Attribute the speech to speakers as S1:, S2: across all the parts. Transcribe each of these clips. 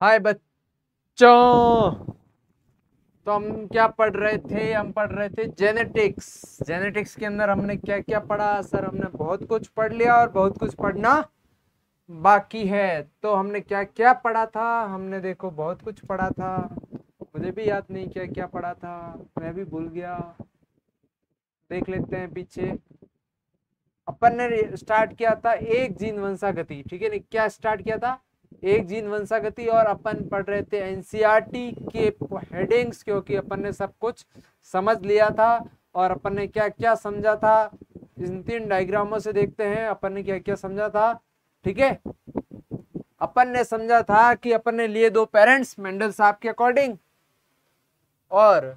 S1: हाय बच्चों। तो हम क्या पढ़ रहे थे? हम पढ़ रहे थे जेनेटिक्स। जेनेटिक्स के अंदर हमने क्या क्या पढ़ा? सर हमने बहुत कुछ पढ़ लिया और बहुत कुछ पढ़ना बाकी है। तो हमने क्या क्या पढ़ा था? हमने देखो बहुत कुछ पढ़ा था। मुझे भी याद नहीं क्या क्या पढ़ा था, मैं भी भूल गया। देख लेते हैं पीछे। अपन ने स्टार्ट किया था एक जीन वंशागति, ठीक है नहीं? क्या स्टार्ट किया था? एक जीन वंशागति। और अपन पढ़ रहे थे एनसीईआरटी के हेडिंग्स, क्योंकि अपन ने सब कुछ समझ लिया था। और अपन ने क्या क्या समझा था इन 3 डायग्रामों से देखते हैं अपन ने क्या क्या समझा था। ठीक है, अपन ने समझा था कि अपन ने लिए 2 पेरेंट्स मेंडल साहब के अकॉर्डिंग, और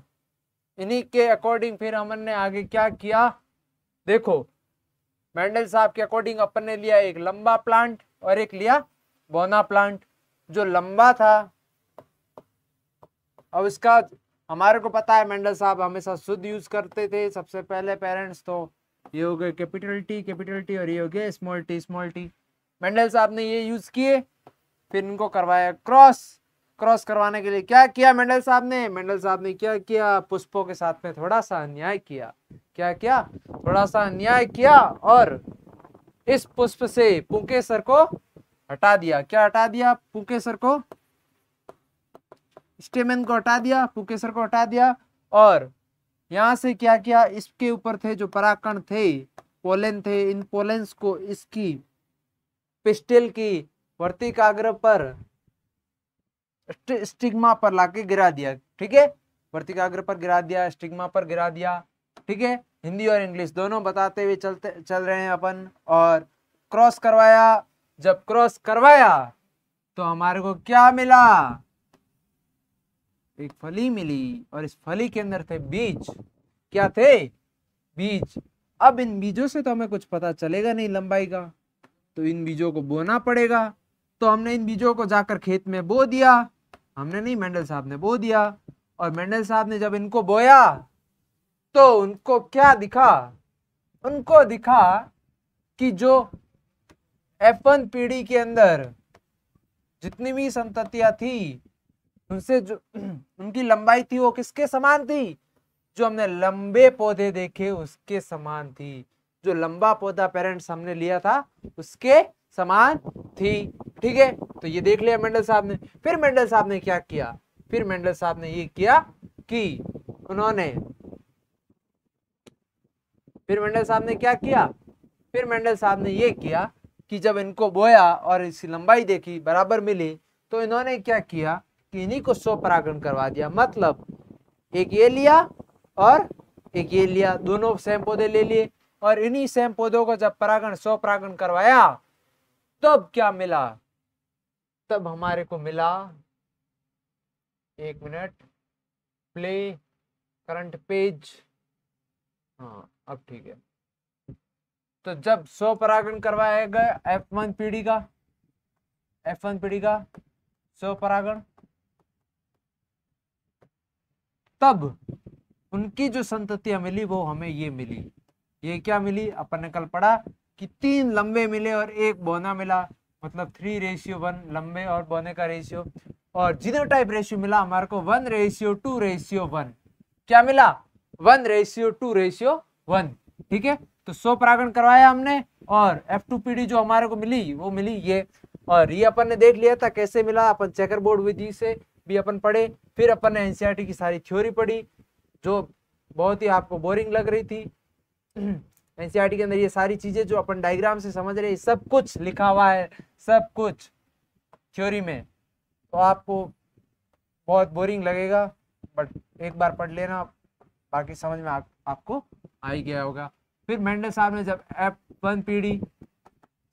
S1: इन्हीं के अकॉर्डिंग फिर हमने आगे क्या किया। देखो, मेंडल साहब के अकॉर्डिंग अपन ने लिया एक लंबा प्लांट और एक लिया बौना प्लांट। जो लंबा था, अब इसका हमारे को पता है मेंडल साहब हमेशा शुद्ध यूज करते थे। सबसे पहले पेरेंट्स तो ये हो गए कैपिटल टी और ये हो गए स्मॉल टी। मेंडल साहब ने ये यूज किए, फिर इनको करवाया क्रॉस। क्रॉस करवाने के लिए क्या किया मेंडल साहब ने? मेंडल साहब ने क्या किया? पुष्पों के साथ में थोड़ा सा अन्याय किया। क्या किया? थोड़ा सा अन्याय किया और इस पुष्प से पुंकेसर को हटा दिया। क्या हटा दिया? पुंकेसर को, स्टेमेन को हटा दिया, पुंकेसर को हटा दिया। और यहां से क्या किया? इसके ऊपर थे जो परागकण थे, पोलन थे, इन पोलेंस को इसकी पिस्टिल की वर्तिकाग्र पर, स्टिग्मा पर लाके गिरा दिया। ठीक है, वर्तिकाग्र पर गिरा दिया, स्टिग्मा पर गिरा दिया। ठीक है, हिंदी और इंग्लिश दोनों बताते हुए चल रहे हैं अपन। और क्रॉस करवाया। जब क्रॉस करवाया तो हमारे को क्या मिला? एक फली मिली, और इस फली के अंदर थे बीज। क्या थे? बीज। अब इन बीजों से तो हमें कुछ पता चलेगा नहीं लंबाई का, तो इन बीजों को बोना पड़ेगा। तो हमने इन बीजों को जाकर खेत में बो दिया। हमने नहीं, मेंडल साहब ने बो दिया। और मेंडल साहब ने जब इनको बोया तो उनको क्या दिखा? उनको दिखा कि जो F1 पीढ़ी के अंदर जितनी भी संततियां थी, उनसे जो उनकी लंबाई थी वो किसके समान थी? जो हमने लंबे पौधे देखे उसके समान थी। जो लंबा पौधा पेरेंट्स हमने लिया था उसके समान थी। ठीक है, तो ये देख लिया मेंडल साहब ने। फिर मेंडल साहब ने क्या किया? फिर मेंडल साहब ने ये किया कि उन्होंने, फिर मेंडल साहब ने क्या किया? फिर मेंडल साहब ने ये किया कि जब इनको बोया और इसकी लंबाई देखी बराबर मिली, तो इन्होंने क्या किया कि इन्हीं को स्वपरागण करवा दिया। मतलब एक ये लिया और एक ये लिया, दोनों सेम पौधे ले लिए। और इन्हीं सेम पौधों को जब परागण स्वपरागण करवाया तब क्या मिला? तब हमारे को मिला, एक मिनट, प्ले करंट पेज। हाँ अब ठीक है। तो जब स्वपरागण करवाया गया F1 पीढ़ी का, F1 पीढ़ी का स्वपरागण, तब उनकी जो संततियां मिली वो हमें ये मिली। ये क्या मिली? अपन ने कल पढ़ा कि 3 लंबे मिले और एक बौना मिला, मतलब 3:1 लंबे और बौने का रेशियो। और जीनोटाइप रेशियो मिला हमारे को 1:2:1। क्या मिला? 1:2:1। ठीक है, तो स्वपरागण करवाया हमने और F2 पीढ़ी जो हमारे को मिली वो मिली ये। और ये अपन ने देख लिया था कैसे मिला, अपन चेकर बोर्ड विधि से भी अपन पढ़े। फिर अपन ने एनसीईआरटी की सारी थ्योरी पढ़ी जो बहुत ही आपको बोरिंग लग रही थी। एनसीईआरटी के अंदर ये सारी चीजें जो अपन डायग्राम से समझ रहे हैं सब कुछ लिखा हुआ है, सब कुछ थ्योरी में। तो आपको बहुत बोरिंग लगेगा, बट एक बार पढ़ लेना, बाकी समझ में आपको आ ही गया होगा। फिर मेंडल साहब ने जब F1 पीढ़ी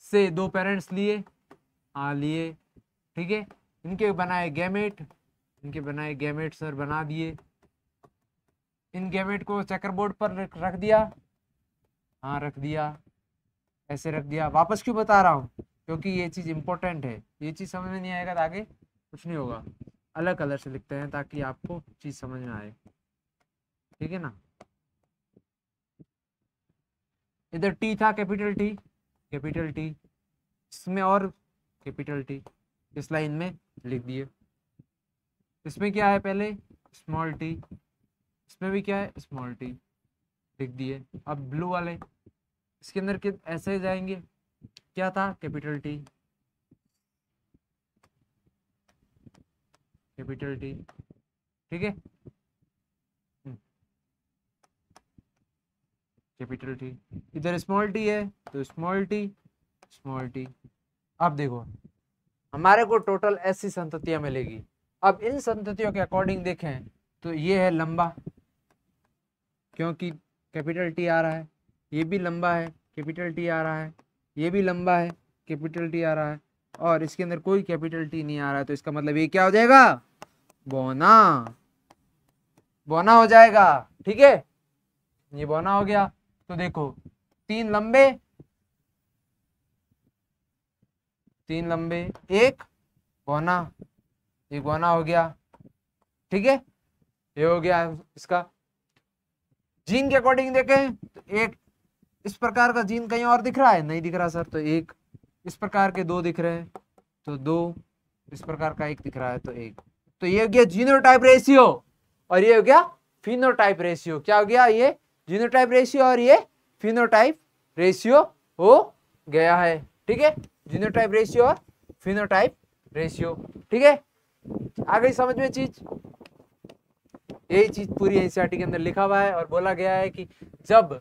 S1: से 2 पेरेंट्स लिए, हाँ लिए, ठीक है, इनके बनाए गैमेट, इनके बनाए गैमेट सर बना दिए। इन गैमेट को चेकर बोर्ड पर रख दिया, हाँ रख दिया, ऐसे रख दिया। वापस क्यों बता रहा हूँ? क्योंकि ये चीज़ इंपॉर्टेंट है। ये चीज़ समझ में नहीं आएगा तो आगे कुछ नहीं होगा। अलग कलर से लिखते हैं ताकि आपको चीज़ समझ में आए, ठीक है ना? इधर टी था, कैपिटल टी, इसमें और कैपिटल टी इस लाइन में लिख दिए। इसमें क्या है पहले स्मॉल टी, इसमें भी क्या है स्मॉल टी लिख दिए। अब ब्लू वाले इसके अंदर ऐसे जाएंगे, क्या था कैपिटल टी, कैपिटल टी, ठीक है, कैपिटल टी। इधर स्मॉल टी है तो स्मॉल टी, स्मॉल टी। अब देखो हमारे को टोटल ऐसी संततियां मिलेगी। अब इन संततियों के अकॉर्डिंग देखें तो ये है लंबा, क्योंकि कैपिटल टी आ रहा है, ये भी लंबा है, कैपिटल टी आ रहा है, ये भी लंबा है, कैपिटल टी आ रहा है, और इसके अंदर कोई कैपिटल टी नहीं आ रहा है, तो इसका मतलब ये क्या हो जाएगा बोना, बोना हो जाएगा, ठीक है, ये बोना हो गया। तो देखो तीन लंबे, तीन लंबे, एक बोना, एक बोना हो गया, ठीक है, ये हो गया इसका। जीन के अकॉर्डिंग देखें तो एक इस प्रकार का जीन कहीं और दिख रहा है, नहीं दिख रहा सर, तो एक, इस प्रकार के दो दिख रहे हैं तो दो, इस प्रकार का एक दिख रहा है तो एक, तो ये हो गया जीनोटाइप रेशियो, और ये हो गया फिनोटाइप रेशियो। क्या हो गया, ये जीनोटाइप रेशियो और ये फिनोटाइप रेशियो हो गया है, ठीक है, जीनोटाइप रेशियो और फिनोटाइप रेशियो, ठीक है। आ गई समझ में चीज, यही चीज पूरी एनसीईआरटी के अंदर लिखा हुआ है, और बोला गया है कि जब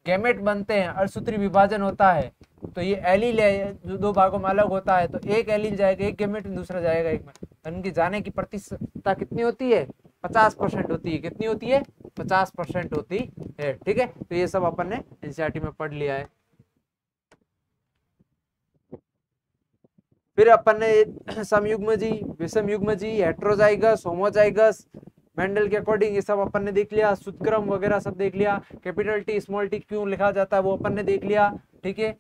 S1: गैमेट बनते हैं, अर्थसूत्री विभाजन होता है, तो ये एलील है जो दो भागों में अलग होता है, तो एक एलील जाएगा एक गैमेट में, दूसरा जाएगा एक में, उनकी जाने की प्रतिशतता कितनी होती है 50% होती है, कितनी होती है 50% होती है, ठीक है। तो ये सब अपन ने एनसीईआरटी में पढ़ लिया है। फिर अपन ने समयुग्मजी, विषमयुग्मजी, हेटेरोजाइगस, होमोजाइगस, मेंडल के अकॉर्डिंग ये सब अपन ने देख लिया, सूत्रक्रम वगैरह सब देख लिया, कैपिटल टी स्मॉल टी क्यों लिखा जाता है वो अपन ने देख लिया, ठीक है।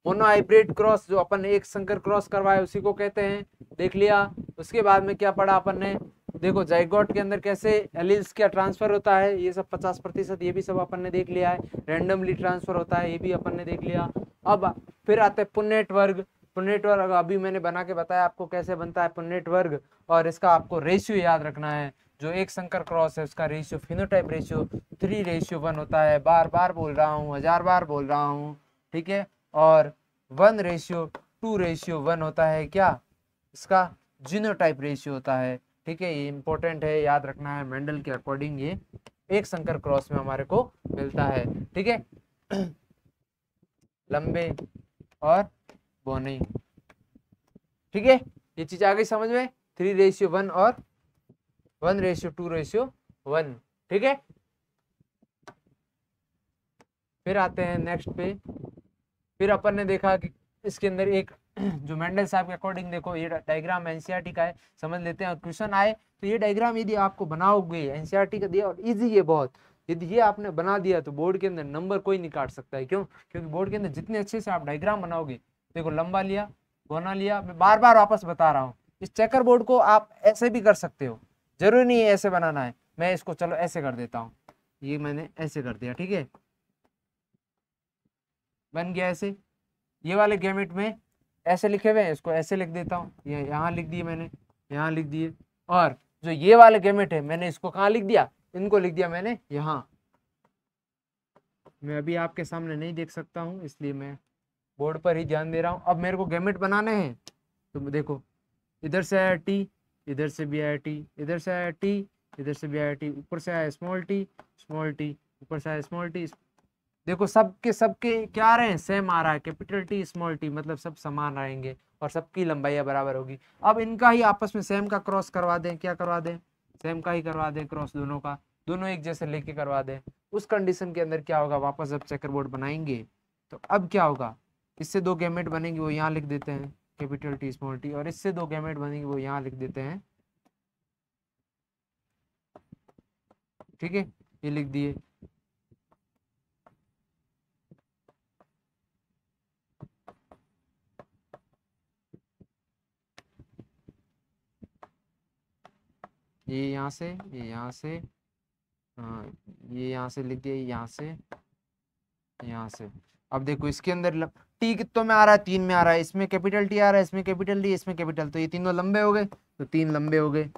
S1: मोनोहाइब्रिड क्रॉस जो अपन ने एक संकर क्रॉस करवाया उसी को कहते हैं, देख लिया। उसके बाद में क्या पढ़ा अपन ने, देखो जाइगोट के अंदर कैसे एलील्स का ट्रांसफर होता है, ये सब 50%, ये भी सब अपन ने देख लिया है। रैंडमली ट्रांसफर होता है, ये भी अपन ने देख लिया। अब फिर आते हैं पुन्नेट वर्ग। पुन्नेट वर्ग अभी मैंने बना के बताया आपको कैसे बनता है पुन्नेट वर्ग, और इसका आपको रेशियो याद रखना है। जो एक संकर क्रॉस है उसका रेशियो फिनोटाइप रेशियो 3:1 होता है, बार बार बोल रहा हूँ, 1000 बार बोल रहा हूँ, ठीक है। और 1:2:1 होता है, क्या इसका जीनोटाइप रेशियो होता है, ठीक है। ये इंपॉर्टेंट है, याद रखना है, मेंडल के अकॉर्डिंग ये एक संकर क्रॉस में हमारे को मिलता है, ठीक है। लंबे और बोने, ठीक है, ये चीज आ गई समझ में, 3:1 और 1:2:1, ठीक है। फिर आते हैं नेक्स्ट पे। फिर अपन ने देखा कि इसके अंदर एक जो मेंडल साहब के अकॉर्डिंग, देखो ये डायग्राम एनसीईआरटी का है, समझ लेते हैं। और क्वेश्चन आए तो ये डायग्राम यदि आपको बनाओगे, एनसीईआरटी का दिया और इजी है बहुत, यदि ये आपने बना दिया तो बोर्ड के अंदर नंबर कोई नहीं काट सकता है। क्यों? क्योंकि बोर्ड के अंदर जितने अच्छे से आप डायग्राम बनाओगे, देखो लंबा लिया, गोना लिया, मैं बार बार वापस बता रहा हूँ, इस चेकर बोर्ड को आप ऐसे भी कर सकते हो, जरूरी नहीं है ऐसे बनाना है। मैं इसको चलो ऐसे कर देता हूँ, ये मैंने ऐसे कर दिया, ठीक है, बन गया ऐसे। ये वाले गैमेट में ऐसे लिखे हुए हैं, इसको ऐसे लिख देता हूँ, ये यहाँ लिख दिए मैंने, यहाँ लिख दिए। और जो ये वाले गैमेट है मैंने इसको कहाँ लिख दिया, इनको लिख दिया मैंने यहाँ। मैं अभी आपके सामने नहीं देख सकता हूँ इसलिए मैं बोर्ड पर ही ध्यान दे रहा हूँ। अब मेरे को गैमेट बनाने हैं तो देखो, इधर से आया टी, इधर से भी आया टी, इधर से आया टी, इधर से भी आया टी, ऊपर से आया स्मॉल टी, स्मॉल टी, ऊपर से आया स्मॉल टी। देखो सबके सबके क्या आ रहे हैं, सेम आ रहा है, कैपिटल टी स्मॉल टी, मतलब सब समान रहेंगे और सबकी लंबाई बराबर होगी। अब इनका ही आपस में सेम का क्रॉस करवा दें, क्या करवा दें, सेम का ही करवा दें क्रॉस, दोनों का, दोनों एक जैसे लेके करवा दें। उस कंडीशन के अंदर क्या होगा, वापस जब चेकर बोर्ड बनाएंगे तो अब क्या होगा, इससे दो गैमेट बनेंगे वो यहाँ लिख देते हैं कैपिटल टी स्मॉल टी, और इससे दो गैमेट बनेंगे वो यहाँ लिख देते हैं, ठीक है, ये लिख दिए। ये यहाँ से, ये यहाँ से, हाँ ये यहाँ से लिख दिया, यहाँ से, यहाँ से। अब देखो इसके अंदर टी कितनों में आ रहा है, 3 में आ रहा है, इसमें कैपिटल टी आ रहा है, इसमें कैपिटल टी, इसमें कैपिटल, तो ये तीनों लंबे हो गए, तो 3 लंबे हो गए।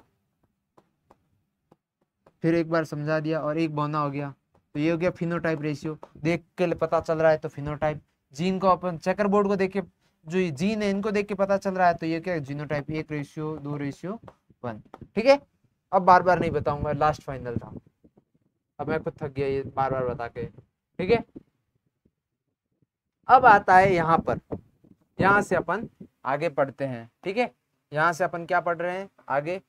S1: फिर एक बार समझा दिया और एक बौना हो गया, तो ये हो गया फिनोटाइप रेशियो, देख के पता चल रहा है तो फिनोटाइप। जीन को अपन चेकर बोर्ड को देख के, जो ये जीन है इनको देख के पता चल रहा है, तो ये क्या जीनोटाइप, 1:2:1। ठीक है, अब बार बार नहीं बताऊंगा, लास्ट फाइनल था, अब मैं खुद थक गया ये बार बार बता के। ठीक है, अब आता है यहाँ पर, यहाँ से अपन आगे पढ़ते हैं। ठीक है, यहाँ से अपन क्या पढ़ रहे हैं आगे,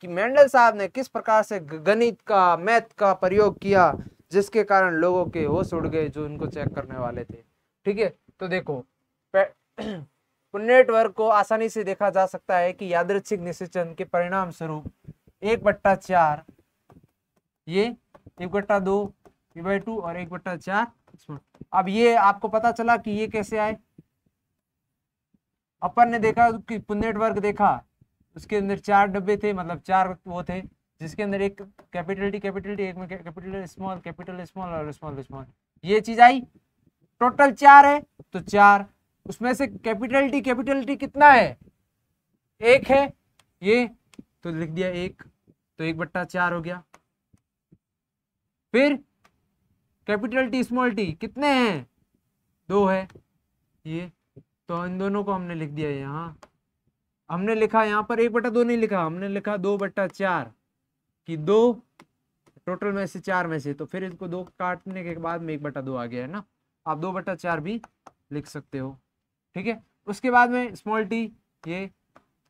S1: कि मेंडल साहब ने किस प्रकार से गणित का, मैथ का प्रयोग किया, जिसके कारण लोगों के होश उड़ गए जो उनको चेक करने वाले थे। ठीक है, तो देखो पुन्नेट वर्ग को आसानी से देखा जा सकता है कि यादृच्छिक निषेचन के परिणाम स्वरूप 1/4 ये 1/2 p/2 और 1/4। अब ये आपको पता चला कि ये कैसे आए, अपन ने देखा कि पुन्नेट वर्ग देखा, उसके अंदर 4 डब्बे थे, मतलब 4 वो थे, जिसके अंदर एक कैपिटल टी, एक में कैपिटल स्मॉल और स्मॉल, ये चीज आई, टोटल 4 है, तो 4, उसमें से कैपिटल टी कितना है, 1 है, ये तो लिख दिया 1, तो 1/4 हो गया। फिर कैपिटल टी स्मॉल टी कितने हैं, 2 है, ये तो इन दोनों को हमने लिख दिया यहाँ, हमने लिखा यहाँ पर 1/2 नहीं लिखा, हमने लिखा 2/4 कि 2 टोटल में से 4 में से, तो फिर इसको 2 काटने के बाद में 1/2 आ गया है ना, आप 2/4 भी लिख सकते हो। ठीक है, उसके बाद में स्मॉल टी, ये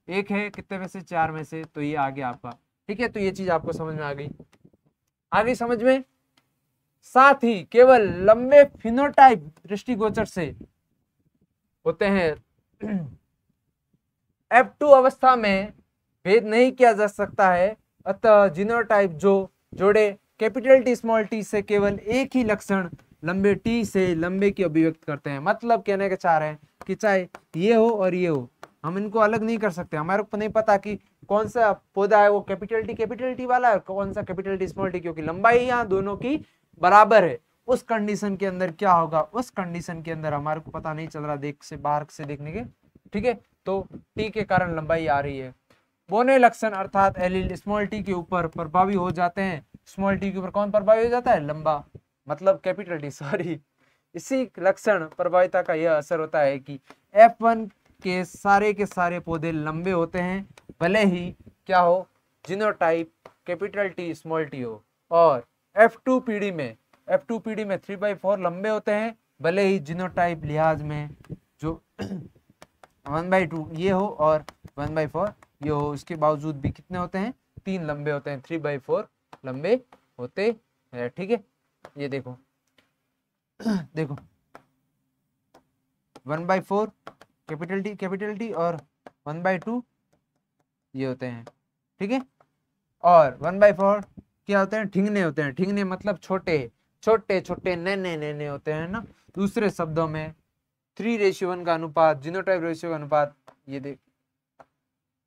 S1: 1 है, कितने में से, 4 में से, तो ये आ गया आपका। ठीक है, तो ये चीज आपको समझ में आ गई समझ में। साथ ही केवल लंबे फिनोटाइप दृष्टिगोचर से होते हैं, F2 अवस्था में भेद नहीं किया जा सकता है, अतः जीनोटाइप जो जोड़े कैपिटल टी स्मॉल टी से केवल एक ही लक्षण लंबे टी से लंबे की अभिव्यक्त करते हैं। मतलब कहने के चाह रहे हैं कि चाहे ये हो और ये हो, हम इनको अलग नहीं कर सकते, हमारे को नहीं पता कि कौन सा पौधा है वो कैपिटल टी वाला है, कौन सा कैपिटल टी स्मॉल टी, क्योंकि लंबाई यहाँ दोनों की बराबर है। उस कंडीशन के अंदर क्या होगा, उस कंडीशन के अंदर हमारे को पता नहीं चल रहा देख से, बाहर से देखने के। ठीक है, तो टी के कारण लंबाई आ रही है। बोने लक्षण अर्थात एलील स्मॉल टी के ऊपर प्रभावी हो जाते हैं। स्मॉल टी के ऊपर कौन प्रभावी हो जाता है, लंबा, मतलब कैपिटल टी, सॉरी। इसी लक्षण प्रभाविता का यह असर होता है कि F1 के सारे पौधे लंबे होते हैं, भले ही क्या हो, genotype capital T small T हो, और F2 पीढ़ी में 3/4 लंबे होते हैं, भले ही जीनोटाइप लिहाज में जो 1/2 ये हो और 1/4 ये हो, उसके बावजूद भी कितने होते हैं, 3 लंबे होते हैं, 3/4 लंबे होते हैं। ठीक है, ये देखो देखो 1/4 कैपिटल टी और 1/2 ये होते हैं। ठीक है, और 1/4 क्या होते हैं, ठिंगने होते हैं। ठिंगने मतलब छोटे छोटे नैने होते हैं ना। दूसरे शब्दों में 3:1 का अनुपात, जीनोटाइप रेशियो का अनुपात ये देख,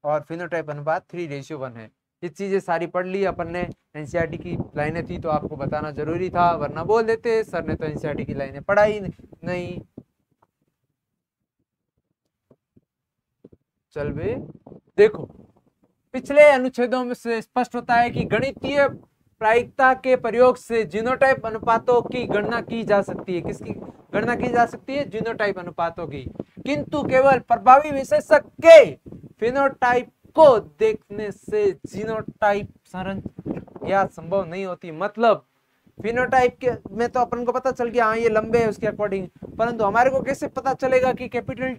S1: और फिनोटाइप अनुपात 3:1 है। ये चीजें सारी पढ़ ली अपन ने, एनसीईआरटी की लाइनें थी तो आपको बताना जरूरी था, वरना बोल देते सर ने तो एनसीईआरटी की लाइनें पढ़ाई नहीं। चल बे, देखो पिछले अनुच्छेदों में से स्पष्ट होता है कि गणितीय प्रायिकता के प्रयोग से जीनोटाइप अनुपातों की गणना की जा सकती है। किसकी गणना की जा सकती है, जीनोटाइप अनुपातों की, किंतु केवल प्रभावी विशेषक के फिनोटाइप को देखने से जीनोटाइप संरचना या संभव नहीं होती। मतलब फिनोटाइप के में तो अपन को पता चल गया हाँ ये लंबे है उसके अकॉर्डिंग, परंतु हमारे को कैसे पता चलेगा कि कैपिटल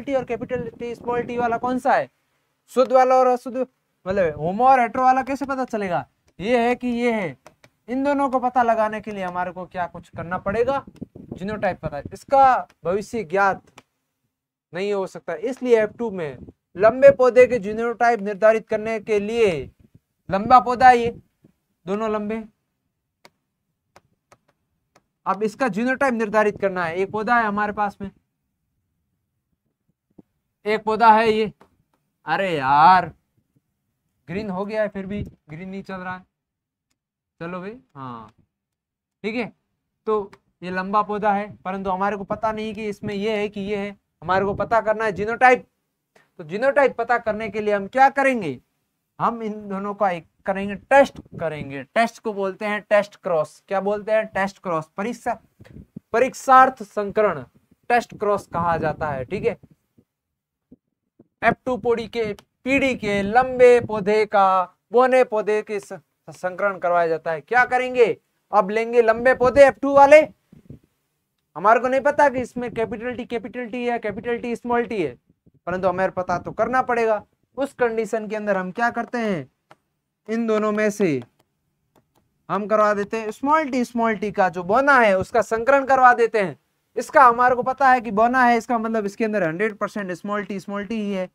S1: टी और कैपिटल टी स्मॉल टी वाला कौन सा है, शुद्ध वाला और अशुद्ध, मतलब होमो और हेटेरो वाला कैसे पता चलेगा, ये है कि ये है। इन दोनों को पता लगाने के लिए हमारे को क्या कुछ करना पड़ेगा, जीनोटाइप पता है, इसका भविष्य ज्ञात नहीं हो सकता। इसलिए F2 में लंबे पौधे के जीनोटाइप निर्धारित करने के लिए, लंबा पौधा ये दोनों लंबे, अब इसका जीनोटाइप निर्धारित करना है। एक पौधा है हमारे पास में, एक पौधा है ये, अरे यार ग्रीन हो गया है, फिर भी ग्रीन नहीं चल रहा है, चलो भाई हाँ ठीक है। तो ये लंबा पौधा है, परंतु हमारे को पता नहीं कि इसमें ये है कि ये है। हमारे को पता करना है जीनोटाइप। तो जीनोटाइप पता करने के लिए हम क्या करेंगे, हम इन दोनों का एक करेंगे, टेस्ट करेंगे। टेस्ट को बोलते हैं टेस्ट क्रॉस। क्या बोलते हैं? Test cross. परीक्षार्थ संकरण टेस्ट क्रॉस कहा जाता है। ठीक है। F2 पीढ़ी के लंबे पौधे का बोने पौधे के संकरण करवाया जाता है। क्या करेंगे, अब लेंगे लंबे पौधे F2 वाले। हमारे को नहीं पता कि इसमें कैपिटल टी है, कैपिटल टी स्मॉल टी है, परंतु हमें पता तो करना पड़ेगा। उस कंडीशन के अंदर हम क्या करते हैं, इन दोनों में से हम करवा देते हैं स्मॉल टी का जो बोना है उसका संकरण करवा देते हैं। इसका हमारे को पता है कि बोना है, इसका मतलब इसके अंदर 100% स्मॉल टी ही है।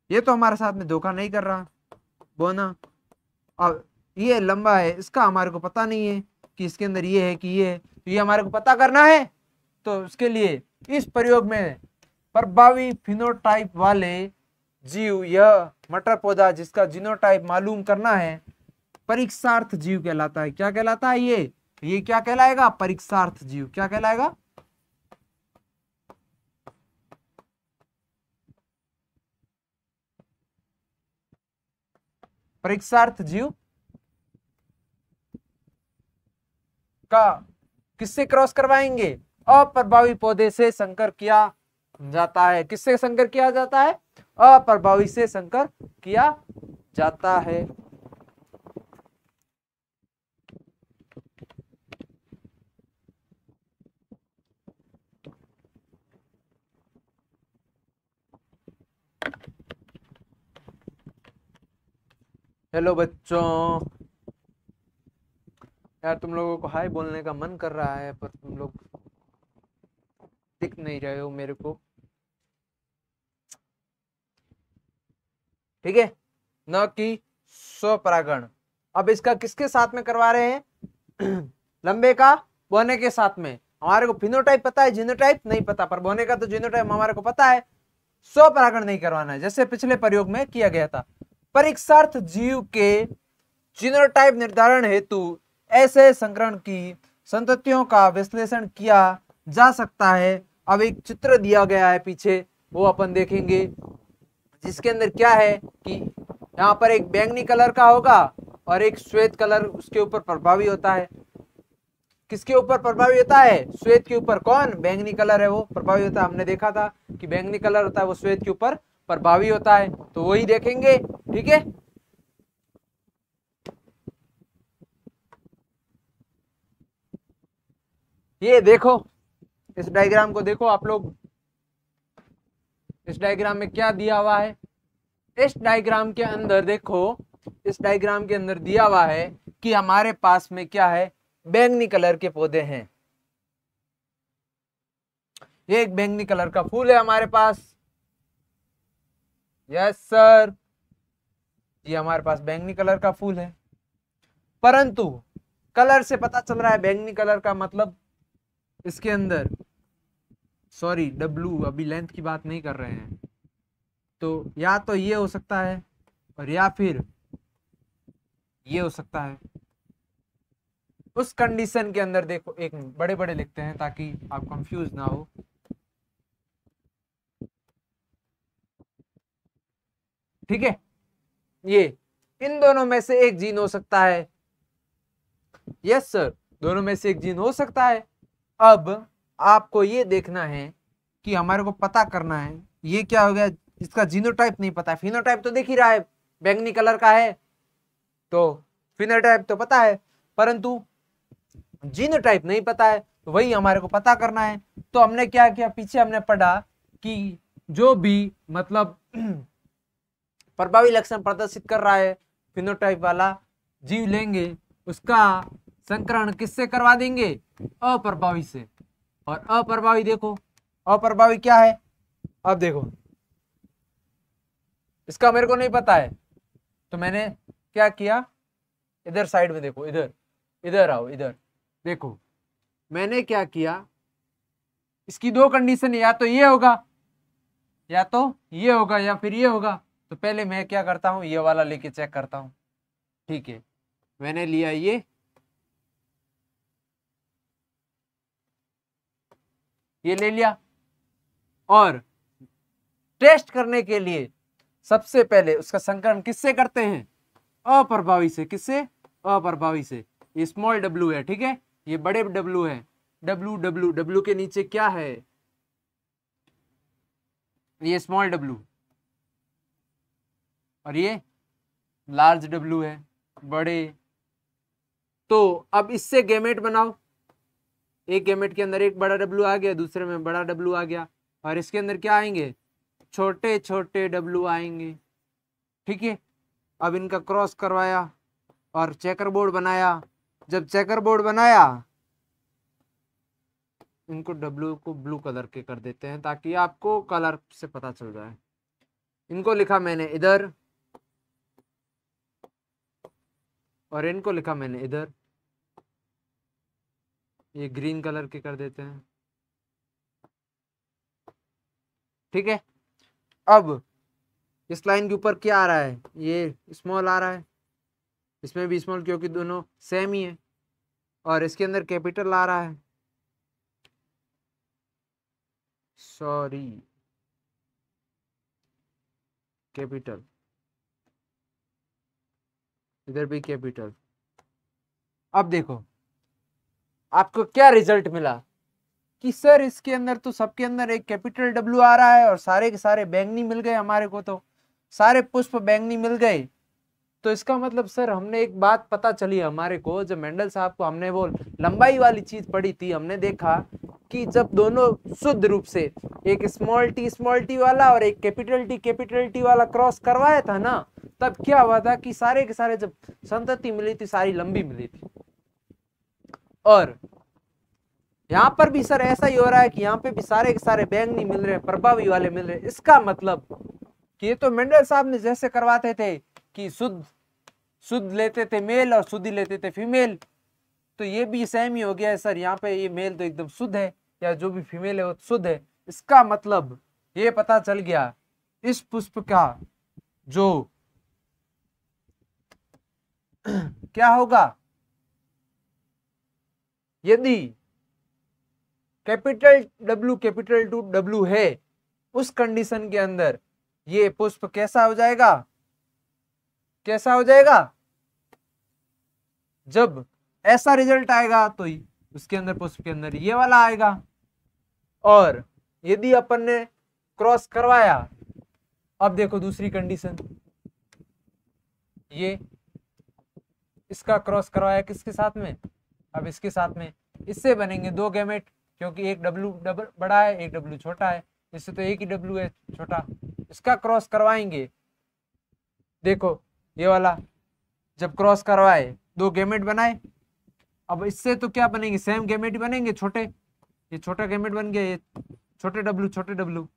S1: ये तो हमारे साथ में धोखा नहीं कर रहा बोना। अब ये लंबा है, इसका हमारे को पता नहीं है कि इसके अंदर ये है कि ये है, तो ये हमारे को पता करना है। तो उसके लिए इस प्रयोग में प्रभावी फिनोटाइप वाले जीव, यह मटर पौधा जिसका जीनोटाइप मालूम करना है, परीक्षार्थ जीव कहलाता है। क्या कहलाता है? ये क्या कहलाएगा? परीक्षार्थ जीव। क्या कहलाएगा? परीक्षार्थ जीव का किससे क्रॉस करवाएंगे? अप्रभावी पौधे से संकर किया जाता है। किससे संकर किया जाता है? अप्रभावी से संकर किया जाता है। हेलो बच्चों, यार तुम लोगों को हाय बोलने का मन कर रहा है, पर तुम लोग दिख नहीं रहे हो मेरे को। ठीक है, न कि स्वपरागण। अब इसका किसके साथ में करवा रहे हैं? लंबे का बोने के साथ में। हमारे को फिनोटाइप पता है, जीनोटाइप नहीं पता, पर बोने का तो जीनोटाइप हमारे को पता है। स्वपरागण नहीं करवाना है, जैसे पिछले प्रयोग में किया गया था। परीक्षार्थ जीव के जीनोटाइप निर्धारण हेतु ऐसे संकरण की संततियों का विश्लेषण किया जा सकता है। अब एक चित्र दिया गया है पीछे, वो अपन देखेंगे, जिसके अंदर क्या है कि यहाँ पर एक बैंगनी कलर का होगा और एक श्वेत कलर उसके ऊपर प्रभावी होता है। किसके ऊपर प्रभावी होता है? श्वेत के ऊपर। कौन? बैंगनी कलर है वो प्रभावी होता है। हमने देखा था कि बैंगनी कलर होता है वो श्वेत के ऊपर प्रभावी होता है, तो वही देखेंगे। ठीक है, ये देखो, इस डायग्राम को देखो आप लोग। इस डायग्राम में क्या दिया हुआ है? इस डायग्राम के अंदर देखो, इस डायग्राम के अंदर दिया हुआ है कि हमारे पास में क्या है, बैंगनी कलर के पौधे हैं। ये एक बैंगनी कलर का फूल है हमारे पास। यस सर, ये हमारे पास बैंगनी कलर का फूल है, परंतु कलर से पता चल रहा है बैंगनी कलर का मतलब इसके अंदर, सॉरी डब्लू, अभी लेंथ की बात नहीं कर रहे हैं, तो या तो ये हो सकता है और या फिर ये हो सकता है। उस कंडीशन के अंदर देखो, एक बड़े बड़े लिखते हैं ताकि आप कंफ्यूज ना हो। ठीक है, ये इन दोनों में से एक जीन हो सकता है। यस सर, दोनों में से एक जीन हो सकता है। अब आपको ये देखना है कि हमारे को पता करना है ये क्या हो गया, इसका जीनोटाइप नहीं पता है। फिनोटाइप तो देख ही रहा है, बैंगनी कलर का है, तो फिनोटाइप तो पता है, परंतु जीनोटाइप नहीं पता है, तो वही हमारे को पता करना है। तो हमने क्या किया, पीछे हमने पढ़ा कि जो भी मतलब प्रभावी लक्षण प्रदर्शित कर रहा है फिनोटाइप वाला जीव लेंगे, उसका संकरण किससे करवा देंगे? अप्रभावी से। और अप्रभावी देखो, अप्रभावी क्या है? अब देखो, इसका मेरे को नहीं पता है, तो मैंने क्या किया, इधर साइड में देखो, इधर इधर आओ, इधर देखो, मैंने क्या किया, इसकी दो कंडीशन, या तो ये होगा या तो ये होगा या फिर ये होगा। तो पहले मैं क्या करता हूं, ये वाला लेके चेक करता हूं। ठीक है, मैंने लिया ये, ये ले लिया। और टेस्ट करने के लिए सबसे पहले उसका संकरण किससे करते हैं? अप्रभावी से। किससे? अप्रभावी से। ये स्मॉल डब्ल्यू है, ठीक है, ये बड़े डब्ल्यू है। डब्ल्यू डब्ल्यू डब्ल्यू के नीचे क्या है? ये स्मॉल डब्ल्यू, और ये लार्ज डब्ल्यू है, बड़े। तो अब इससे गैमेट बनाओ। एक गैमेट के अंदर एक बड़ा डब्ल्यू आ गया, दूसरे में बड़ा डब्ल्यू आ गया, और इसके अंदर क्या आएंगे? छोटे छोटे डब्ल्यू आएंगे, ठीक है। अब इनका क्रॉस करवाया और चेकर बोर्ड बनाया। जब चेकर बोर्ड बनाया, इनको डब्ल्यू को ब्लू कलर के कर देते हैं ताकि आपको कलर से पता चल जाए। इनको लिखा मैंने इधर और इनको लिखा मैंने इधर। ये ग्रीन कलर के कर देते हैं, ठीक है। अब इस लाइन के ऊपर क्या आ रहा है? ये स्मॉल आ रहा है, इसमें भी स्मॉल, क्योंकि दोनों सेम ही है। और इसके अंदर कैपिटल आ रहा है, सॉरी, कैपिटल, इधर भी कैपिटल। अब देखो आपको क्या रिजल्ट मिला कि सर इसके अंदर तो सबके अंदर एक कैपिटल डब्ल्यू आ रहा है और सारे के सारे बैंगनी मिल गए हमारे को, तो सारे पुष्प बैंगनी मिल गए। तो इसका मतलब सर हमने एक बात पता चली हमारे को, जब मेंडल साहब को हमने वो लंबाई वाली चीज पढ़ी थी, हमने देखा कि जब दोनों शुद्ध रूप से एक स्मॉल टी वाला और एक कैपिटल टी वाला क्रॉस करवाया था ना, तब क्या हुआ था कि सारे के सारे जब संतति मिली थी सारी लंबी मिली थी। और यहाँ पर भी सर ऐसा ही हो रहा है कि यहाँ पे भी सारे के सारे बैंगनी मिल रहे हैं, प्रभावी वाले मिल रहे हैं। इसका मतलब कि ये तो मेंडल साहब ने जैसे करवाते थे कि शुद्ध लेते थे मेल और शुद्धि लेते थे फीमेल, तो ये भी सेम ही हो गया है सर। यहाँ पे ये मेल तो एकदम शुद्ध है, या जो भी फीमेल है वो शुद्ध है। इसका मतलब ये पता चल गया इस पुष्प का जो क्या होगा, यदि कैपिटल डब्ल्यू है, उस कंडीशन के अंदर ये पुष्प कैसा हो जाएगा? कैसा हो जाएगा? जब ऐसा रिजल्ट आएगा तो उसके अंदर पुष्प के अंदर ये वाला आएगा। और यदि अपन ने क्रॉस करवाया, अब देखो दूसरी कंडीशन, ये इसका क्रॉस करवाया किसके साथ में? अब इसके साथ में। इससे बनेंगे दो गैमेट, क्योंकि एक डब्ल्यू बड़ा है एक डब्ल्यू छोटा है, इससे तो एक ही डब्ल्यू है छोटा। इसका क्रॉस करवाएंगे, देखो ये वाला जब क्रॉस करवाए दो गैमेट बनाए। अब इससे तो क्या बनेंगे? सेम गैमेट ही बनेंगे, छोटे। ये छोटा गैमेट बन गया, ये छोटे डब्ल्यू छोटे डब्ल्यू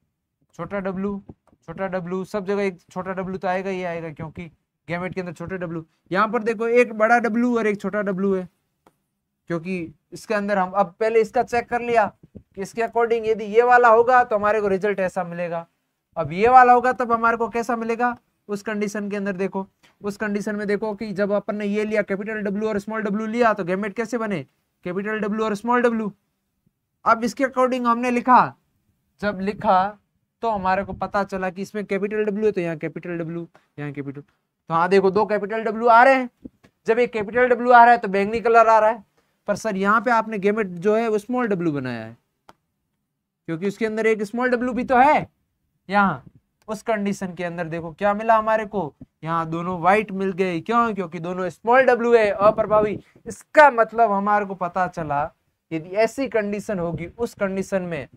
S1: छोटा डब्ल्यू छोटा डब्ल्यू, सब जगह एक छोटा डब्ल्यू तो आएगा ही आएगा, क्योंकि गैमेट के अंदर छोटे डब्ल्यू। यहाँ पर देखो एक बड़ा डब्ल्यू और एक छोटा डब्ल्यू है, क्योंकि इसके अंदर हम अब पहले इसका चेक कर लिया कि इसके अकॉर्डिंग यदि ये वाला होगा तो हमारे को रिजल्ट ऐसा मिलेगा, अब ये वाला होगा तब हमारे को कैसा मिलेगा। उस कंडीशन के अंदर देखो, उस कंडीशन में देखो कि जब अपन ने ये लिया कैपिटल डब्ल्यू और स्मॉल डब्ल्यू लिया तो गैमेट कैसे बने? कैपिटल डब्ल्यू और स्मॉल डब्ल्यू। अब इसके अकॉर्डिंग हमने लिखा, जब लिखा तो हमारे को पता चला कि इसमें कैपिटल डब्ल्यू है तो यहाँ कैपिटल डब्ल्यू, यहाँ कैपिटल। तो हाँ देखो दो कैपिटल डब्ल्यू आ रहे हैं। जब एक कैपिटल डब्ल्यू आ रहा है तो बैंगनी कलर आ रहा है, पर सर यहाँ पे आपने गैमेट जो है वो स्मॉल डब्ल्यू बनाया है, क्योंकि उसके अंदर एक स्मॉल डब्ल्यू भी तो है यहाँ। उस कंडीशन के अंदर देखो क्या मिला हमारे को, यहाँ दोनों व्हाइट मिल गए। क्यों? क्योंकि दोनों स्मॉल डब्ल्यू है, अप्रभावी। इसका मतलब हमारे को पता चला यदि ऐसी कंडीशन होगी, उस कंडीशन में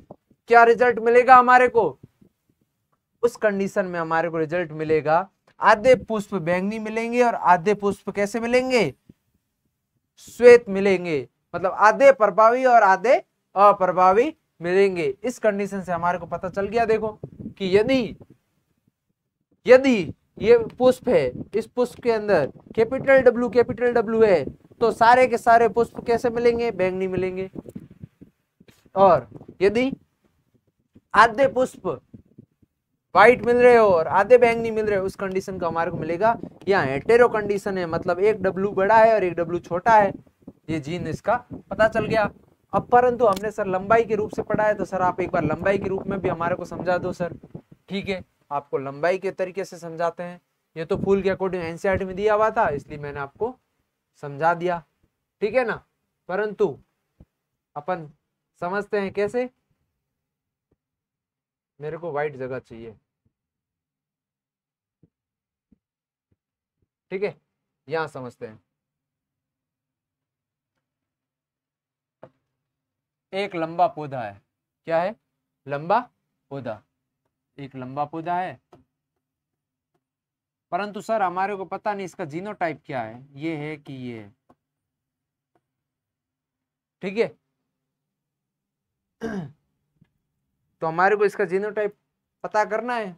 S1: क्या रिजल्ट मिलेगा हमारे को? उस कंडीशन में हमारे को रिजल्ट मिलेगा आधे पुष्प बैंगनी मिलेंगे और आधे पुष्प कैसे मिलेंगे? श्वेत मिलेंगे। मतलब आधे प्रभावी और आधे अप्रभावी मिलेंगे। इस कंडीशन से हमारे को पता चल गया देखो कि यदि ये पुष्प है, इस पुष्प के अंदर कैपिटल डब्ल्यू है, तो सारे के सारे पुष्प कैसे मिलेंगे? बैंगनी मिलेंगे। और यदि आधे पुष्प व्हाइट मिल रहे हो और आधे बैंगनी मिल रहे हो, उस कंडीशन का हमारे को मिलेगा यहाँ हेटेरो कंडीशन है, मतलब एक डब्ल्यू बड़ा है और एक डब्ल्यू छोटा है। ये जीन इसका पता चल गया। अब परंतु हमने सर लंबाई के रूप से पढ़ा है, तो सर आप एक बार लंबाई के रूप में भी हमारे को समझा दो सर। ठीक है, आपको लंबाई के तरीके से समझाते हैं। ये तो फूल के अकॉर्डिंग एनसीईआरटी में दिया हुआ था, इसलिए मैंने आपको समझा दिया। ठीक है ना, परंतु अपन समझते हैं कैसे। मेरे को वाइट जगह चाहिए। ठीक है, यहां समझते हैं। एक लंबा पौधा है, क्या है? लंबा पौधा, एक लंबा पौधा है, परंतु सर हमारे को पता नहीं इसका जीनोटाइप क्या है, ये है कि ये है। ठीक है, तो हमारे को इसका जीनोटाइप पता करना है।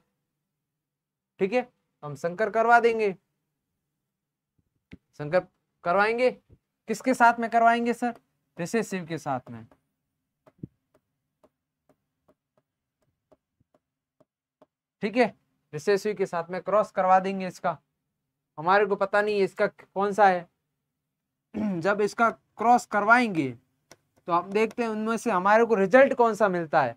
S1: ठीक है, हम संकर करवा देंगे। संकर करवाएंगे, किसके साथ में करवाएंगे सर? रिसेसिव के साथ में। ठीक है, रिसेसिव के साथ में क्रॉस करवा देंगे इसका। हमारे को पता नहीं है इसका कौन सा है। जब इसका क्रॉस करवाएंगे तो हम देखते हैं उनमें से हमारे को रिजल्ट कौन सा मिलता है।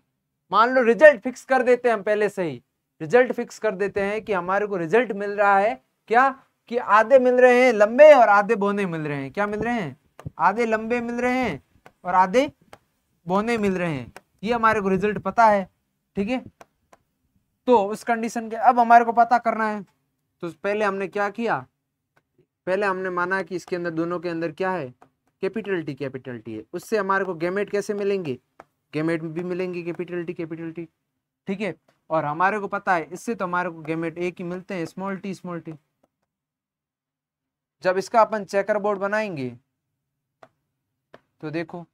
S1: मान लो रिजल्ट फिक्स कर देते हैं हम पहले से ही, रिजल्ट फिक्स कर देते हैं कि हमारे को रिजल्ट मिल रहा है क्या, कि आधे मिल रहे हैं लंबे और आधे बौने मिल रहे हैं। क्या मिल रहे हैं? आधे लंबे मिल रहे हैं और आधे बौने मिल रहे हैं, ये हमारे को रिजल्ट पता है। ठीक है, तो उस कंडीशन के अब हमारे को पता करना है। तो पहले हमने क्या किया, पहले हमने माना कि इसके अंदर दोनों के अंदर क्या है, कैपिटल टी है। उससे हमारे को गैमेट कैसे मिलेंगे? गैमेट भी मिलेंगे कैपिटल टी। ठीक है, और हमारे को पता है इससे तो हमारे को गैमेट एक ही मिलते हैं, स्मॉल टी। जब इसका अपन चेकर बोर्ड बनाएंगे तो देखो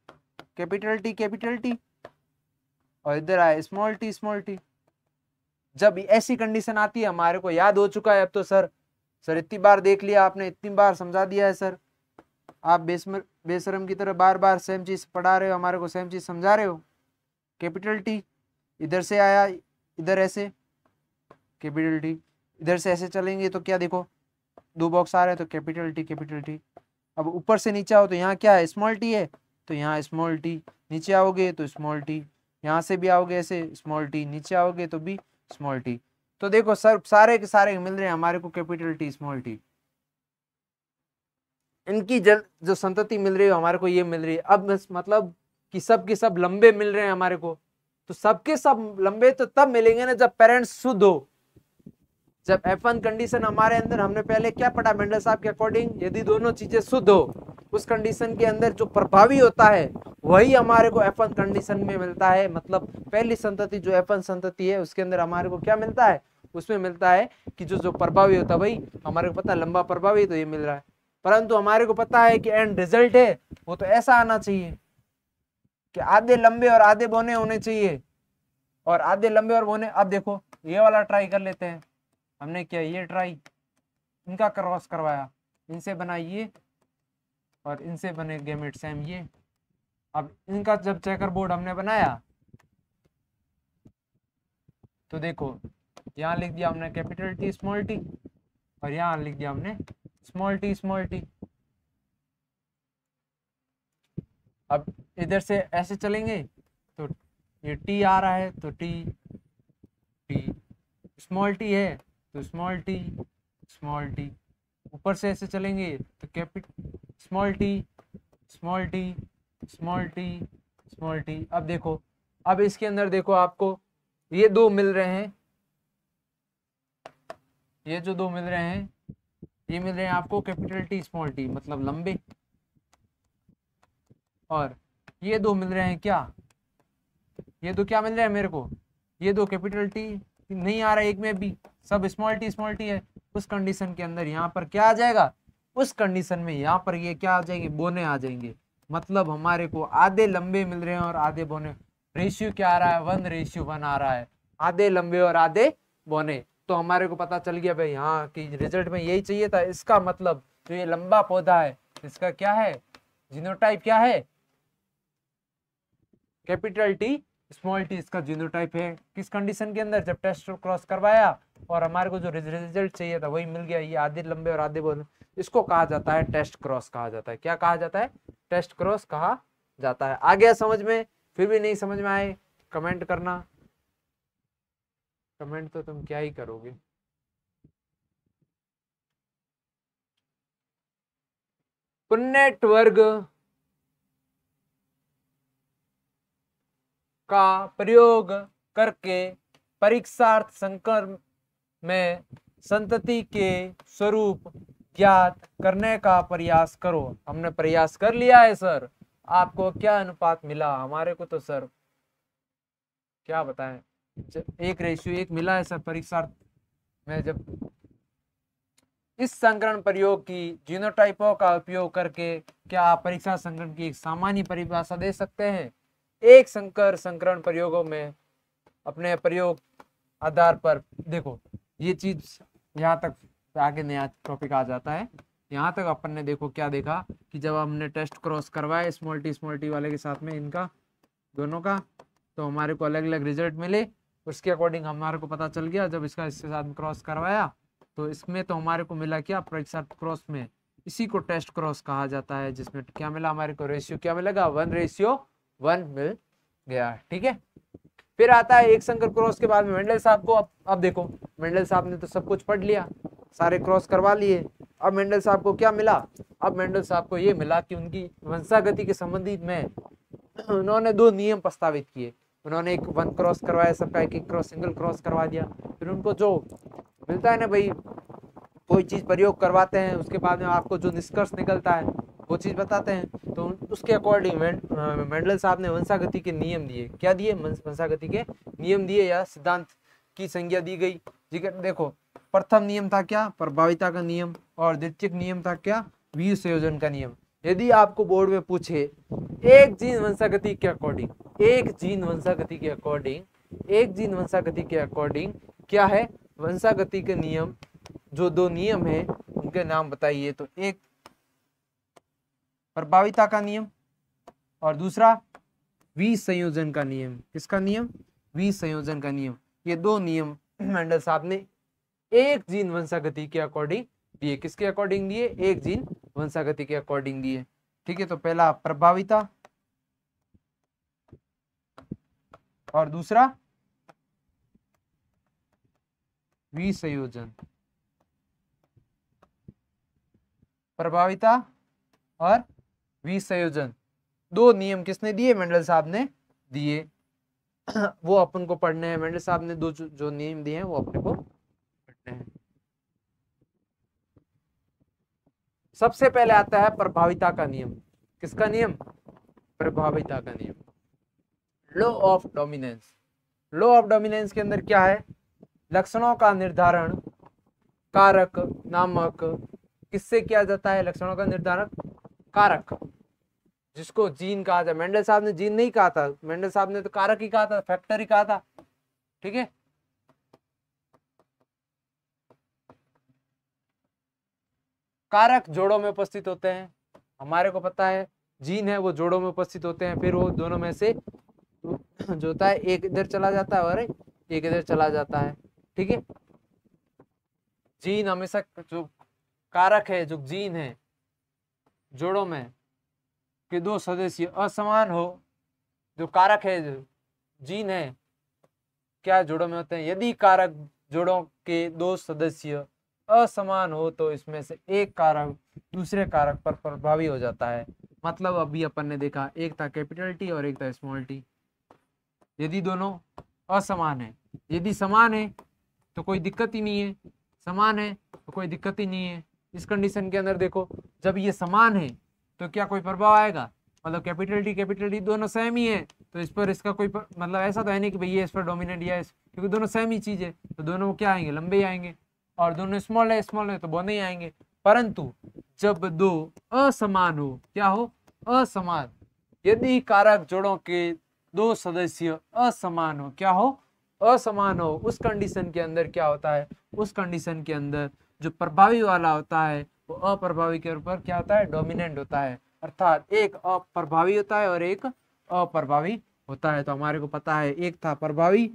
S1: कैपिटल टी और इधर आए स्मॉल टी। जब ऐसी कंडीशन आती है, हमारे को याद हो चुका है अब तो सर इतनी बार देख लिया आपने, इतनी बार समझा दिया है सर। आप बेशरम की तरह बार बार सेम चीज पढ़ा रहे हो, हमारे को सेम चीज समझा रहे हो। कैपिटल टी इधर से आया, इधर ऐसे कैपिटल टी, इधर से ऐसे चलेंगे तो क्या देखो दो बॉक्स आ रहे हैं, तो कैपिटल टी। अब ऊपर से नीचे आओ तो यहाँ क्या है, स्मॉल टी है, तो यहाँ स्मॉल टी। नीचे आओगे तो स्मॉल टी, यहाँ से भी आओगे ऐसे स्मॉल टी, नीचे आओगे तो भी स्मॉल टी। तो देखो सर सारे के सारे मिल रहे हैं हमारे को कैपिटल टी स्मॉल टी। इनकी जो संतति मिल रही है हमारे को ये मिल रही है। अब मतलब कि सब के सब लंबे मिल रहे हैं हमारे को, तो सबके सब लंबे तो तब मिलेंगे ना जब पेरेंट्स शुद्ध हो। जब F1 कंडीशन हमारे अंदर, हमने पहले क्या पढ़ा मेंडल साहब के अकॉर्डिंग, यदि दोनों चीजें शुद्ध हो उस कंडीशन के अंदर जो प्रभावी होता है वही हमारे को F1 कंडीशन में मिलता है। मतलब पहली संतति जो F1 संतति है उसके अंदर हमारे को क्या मिलता है, उसमें मिलता है कि जो प्रभावी होता है भाई हमारे को पता लंबा प्रभावी, तो ये मिल रहा है। परंतु हमारे को पता है कि एंड रिजल्ट है वो तो ऐसा आना चाहिए कि आधे लंबे और आधे बौने होने चाहिए, और आधे लंबे और बौने। अब देखो ये वाला ट्राई कर लेते हैं। हमने क्या ये ट्राई, इनका क्रॉस करवाया, इनसे बना ये और इनसे बने गैमेट सेम ये। अब इनका जब चेकर बोर्ड हमने बनाया तो देखो यहाँ लिख दिया हमने कैपिटल टी स्मॉल टी और यहाँ लिख दिया हमने स्मॉल टी। अब इधर से ऐसे चलेंगे तो ये टी आ रहा है तो टी स्मॉल टी है तो स्मॉल टी। ऊपर से ऐसे चलेंगे तो स्मॉल टी। अब देखो, अब इसके अंदर देखो आपको ये दो मिल रहे हैं, ये जो दो मिल रहे हैं ये मिल रहे हैं आपको कैपिटल टी स्मॉल टी मतलब लंबे, और ये दो मिल रहे हैं क्या, ये दो क्या मिल रहे हैं मेरे को, ये दो कैपिटल टी नहीं आ रहा है एक में भी, सब स्मॉल टी है। उस कंडीशन के अंदर यहाँ पर क्या आ जाएगा, उस कंडीशन में यहाँ पर ये क्या आ जाएंगे, बोने आ जाएंगे। मतलब हमारे को आधे लंबे मिल रहे हैं और आधे बोने। रेशियो क्या आ रहा है, 1:1 आ रहा है, आधे लंबे और आधे बोने। तो हमारे को पता चल गया भाई हाँ कि रिजल्ट में यही चाहिए था। इसका मतलब जो ये लंबा पौधा है इसका क्या है, जीनोटाइप क्या है, कैपिटल टी स्मॉल टी इसका जीनोटाइप है। किस कंडीशन के अंदर, जब टेस्ट क्रॉस करवाया और हमारे को जो रिजल्ट चाहिए था वही मिल गया, ये आधे लंबे और आधे बोले। इसको कहा जाता है टेस्ट क्रॉस कहा जाता है। क्या कहा जाता है, टेस्ट क्रॉस कहा जाता है। आ गया समझ में? फिर भी नहीं समझ में आए कमेंट करना। कमेंट तो तुम क्या ही करोगे। पुन्नेट वर्ग का प्रयोग करके परीक्षार्थ संकर में संतति के स्वरूप ज्ञात करने का प्रयास करो। हमने प्रयास कर लिया है सर। आपको क्या अनुपात मिला? हमारे को तो सर क्या बताएं, 1:1 मिला है सर परीक्षार्थ में। जब इस संकरण प्रयोग की जीनोटाइपों का उपयोग करके क्या आप परीक्षा संकरण की एक सामान्य परिभाषा दे सकते हैं? एक संकर संकरण प्रयोगों में अपने प्रयोग आधार पर देखो, ये चीज यहाँ तक आगे नया टॉपिक आ जाता है। यहाँ तक अपन ने देखो क्या देखा कि जब हमने टेस्ट क्रॉस करवाया स्मॉल टी वाले के साथ में इनका दोनों का, तो हमारे को अलग अलग रिजल्ट मिले। उसके अकॉर्डिंग हमारे को पता चल गया जब इसका इसके साथ क्रॉस करवाया तो इसमें तो हमारे को मिला क्या, परीक्षा क्रॉस में इसी को टेस्ट क्रॉस कहा जाता है, जिसमें क्या मिला हमारे को, रेशियो क्या मिलेगा, 1:1 मिल गया। ठीक है। फिर आता है एक संकर क्रॉस के बाद में मेंडल साहब को। अब देखो मेंडल साहब ने तो सब कुछ पढ़ लिया, सारे क्रॉस करवा लिए। अब मेंडल साहब को क्या मिला? अब मेंडल साहब को ये मिला कि उनकी वंशागति के संबंधित में उन्होंने 2 नियम प्रस्तावित किए। उन्होंने एक 1 क्रॉस करवाया, सबका एक क्रॉस सिंगल क्रॉस करवा दिया। फिर उनको जो मिलता है ना भाई, कोई चीज प्रयोग करवाते हैं उसके बाद में आपको जो निष्कर्ष निकलता है वो चीज बताते हैं। तो उसके अकॉर्डिंग मेंडल साहब ने वंशागति के नियम दिए। क्या दिए? वंशागति के नियम दिए या सिद्धांत की संज्ञा दी गई। ठीक है। देखो प्रथम नियम था क्या, प्रभाविता का नियम, और द्वितीय नियम था क्या, वीर संयोजन का नियम। यदि आपको बोर्ड में पूछे एक जीन वंशागति के अकॉर्डिंग, एक जीन वंशागति के अकॉर्डिंग, एक जीन वंशागति के अकॉर्डिंग क्या है वंशागति के नियम, जो 2 नियम है उनके नाम बताइए। तो एक प्रभाविता का नियम और दूसरा विसंयोजन का नियम। किसका नियम? विसंयोजन का नियम। ये 2 नियम मेंडल साहब ने एक जीन वंशागति के अकॉर्डिंग दिए। किसके अकॉर्डिंग दिए? एक जीन वंशागति के अकॉर्डिंग दिए। ठीक है। तो पहला प्रभाविता और दूसरा विसंयोजन। प्रभाविता और विसंयोजन 2 नियम किसने दिए? मेंडल साहब ने दिए। वो अपन को पढ़ने हैं। मेंडल साहब ने 2 जो नियम दिए हैं वो अपने को पढ़ने हैं। सबसे पहले आता है प्रभाविता का नियम। किसका नियम? प्रभाविता का नियम। Law of dominance. Law of dominance के अंदर क्या है? लक्षणों का निर्धारण कारक नामक किससे किया जाता है? लक्षणों का निर्धारण कारक, जिसको जीन कहा था। मेंडल साहब ने जीन नहीं कहा था, मेंडल साहब ने तो कारक ही कहा था, फैक्टर ही कहा था। ठीक है। कारक जोड़ों में उपस्थित होते हैं। हमारे को पता है जीन है वो जोड़ों में उपस्थित होते हैं। फिर वो दोनों में से जो होता है एक इधर चला जाता है और एक इधर चला जाता है। ठीक है। जीन हमेशा जो कारक है, जो जीन है जोड़ों में के 2 सदस्य असमान हो, जो कारक है जो जीन है क्या जोड़ों में होते हैं? यदि कारक जोड़ों के 2 सदस्य असमान हो तो इसमें से एक कारक दूसरे कारक पर प्रभावी हो जाता है। मतलब अभी अपन ने देखा एक था कैपिटल टी और एक था स्मॉल टी। यदि दोनों असमान है, यदि समान है तो कोई दिक्कत ही नहीं है, समान है तो कोई दिक्कत ही नहीं है। इस कंडीशन के अंदर देखो जब ये समान है तो क्या कोई प्रभाव आएगा? मतलब कैपिटल टी दोनों सेम ही है तो इस पर इसका कोई मतलब ऐसा तो है नहीं कि भैया इस पर डोमिनेट या क्योंकि दोनों सेम ही चीज है तो दोनों क्या आएंगे? लंबे ही आएंगे। और दोनों स्मॉल है तो बौने ही आएंगे। परंतु जब 2 असमान हो, क्या हो? असमान। यदि कारक जोड़ों के 2 सदस्य असमान हो, क्या हो? असमान हो। उस कंडीशन के अंदर क्या होता है? उस कंडीशन के अंदर जो प्रभावी वाला होता है वो अप्रभावी के ऊपर क्या होता है? डोमिनेंट होता है। अर्थात एक अप्रभावी होता है और एक अप्रभावी होता है। तो हमारे को पता है एक था प्रभावी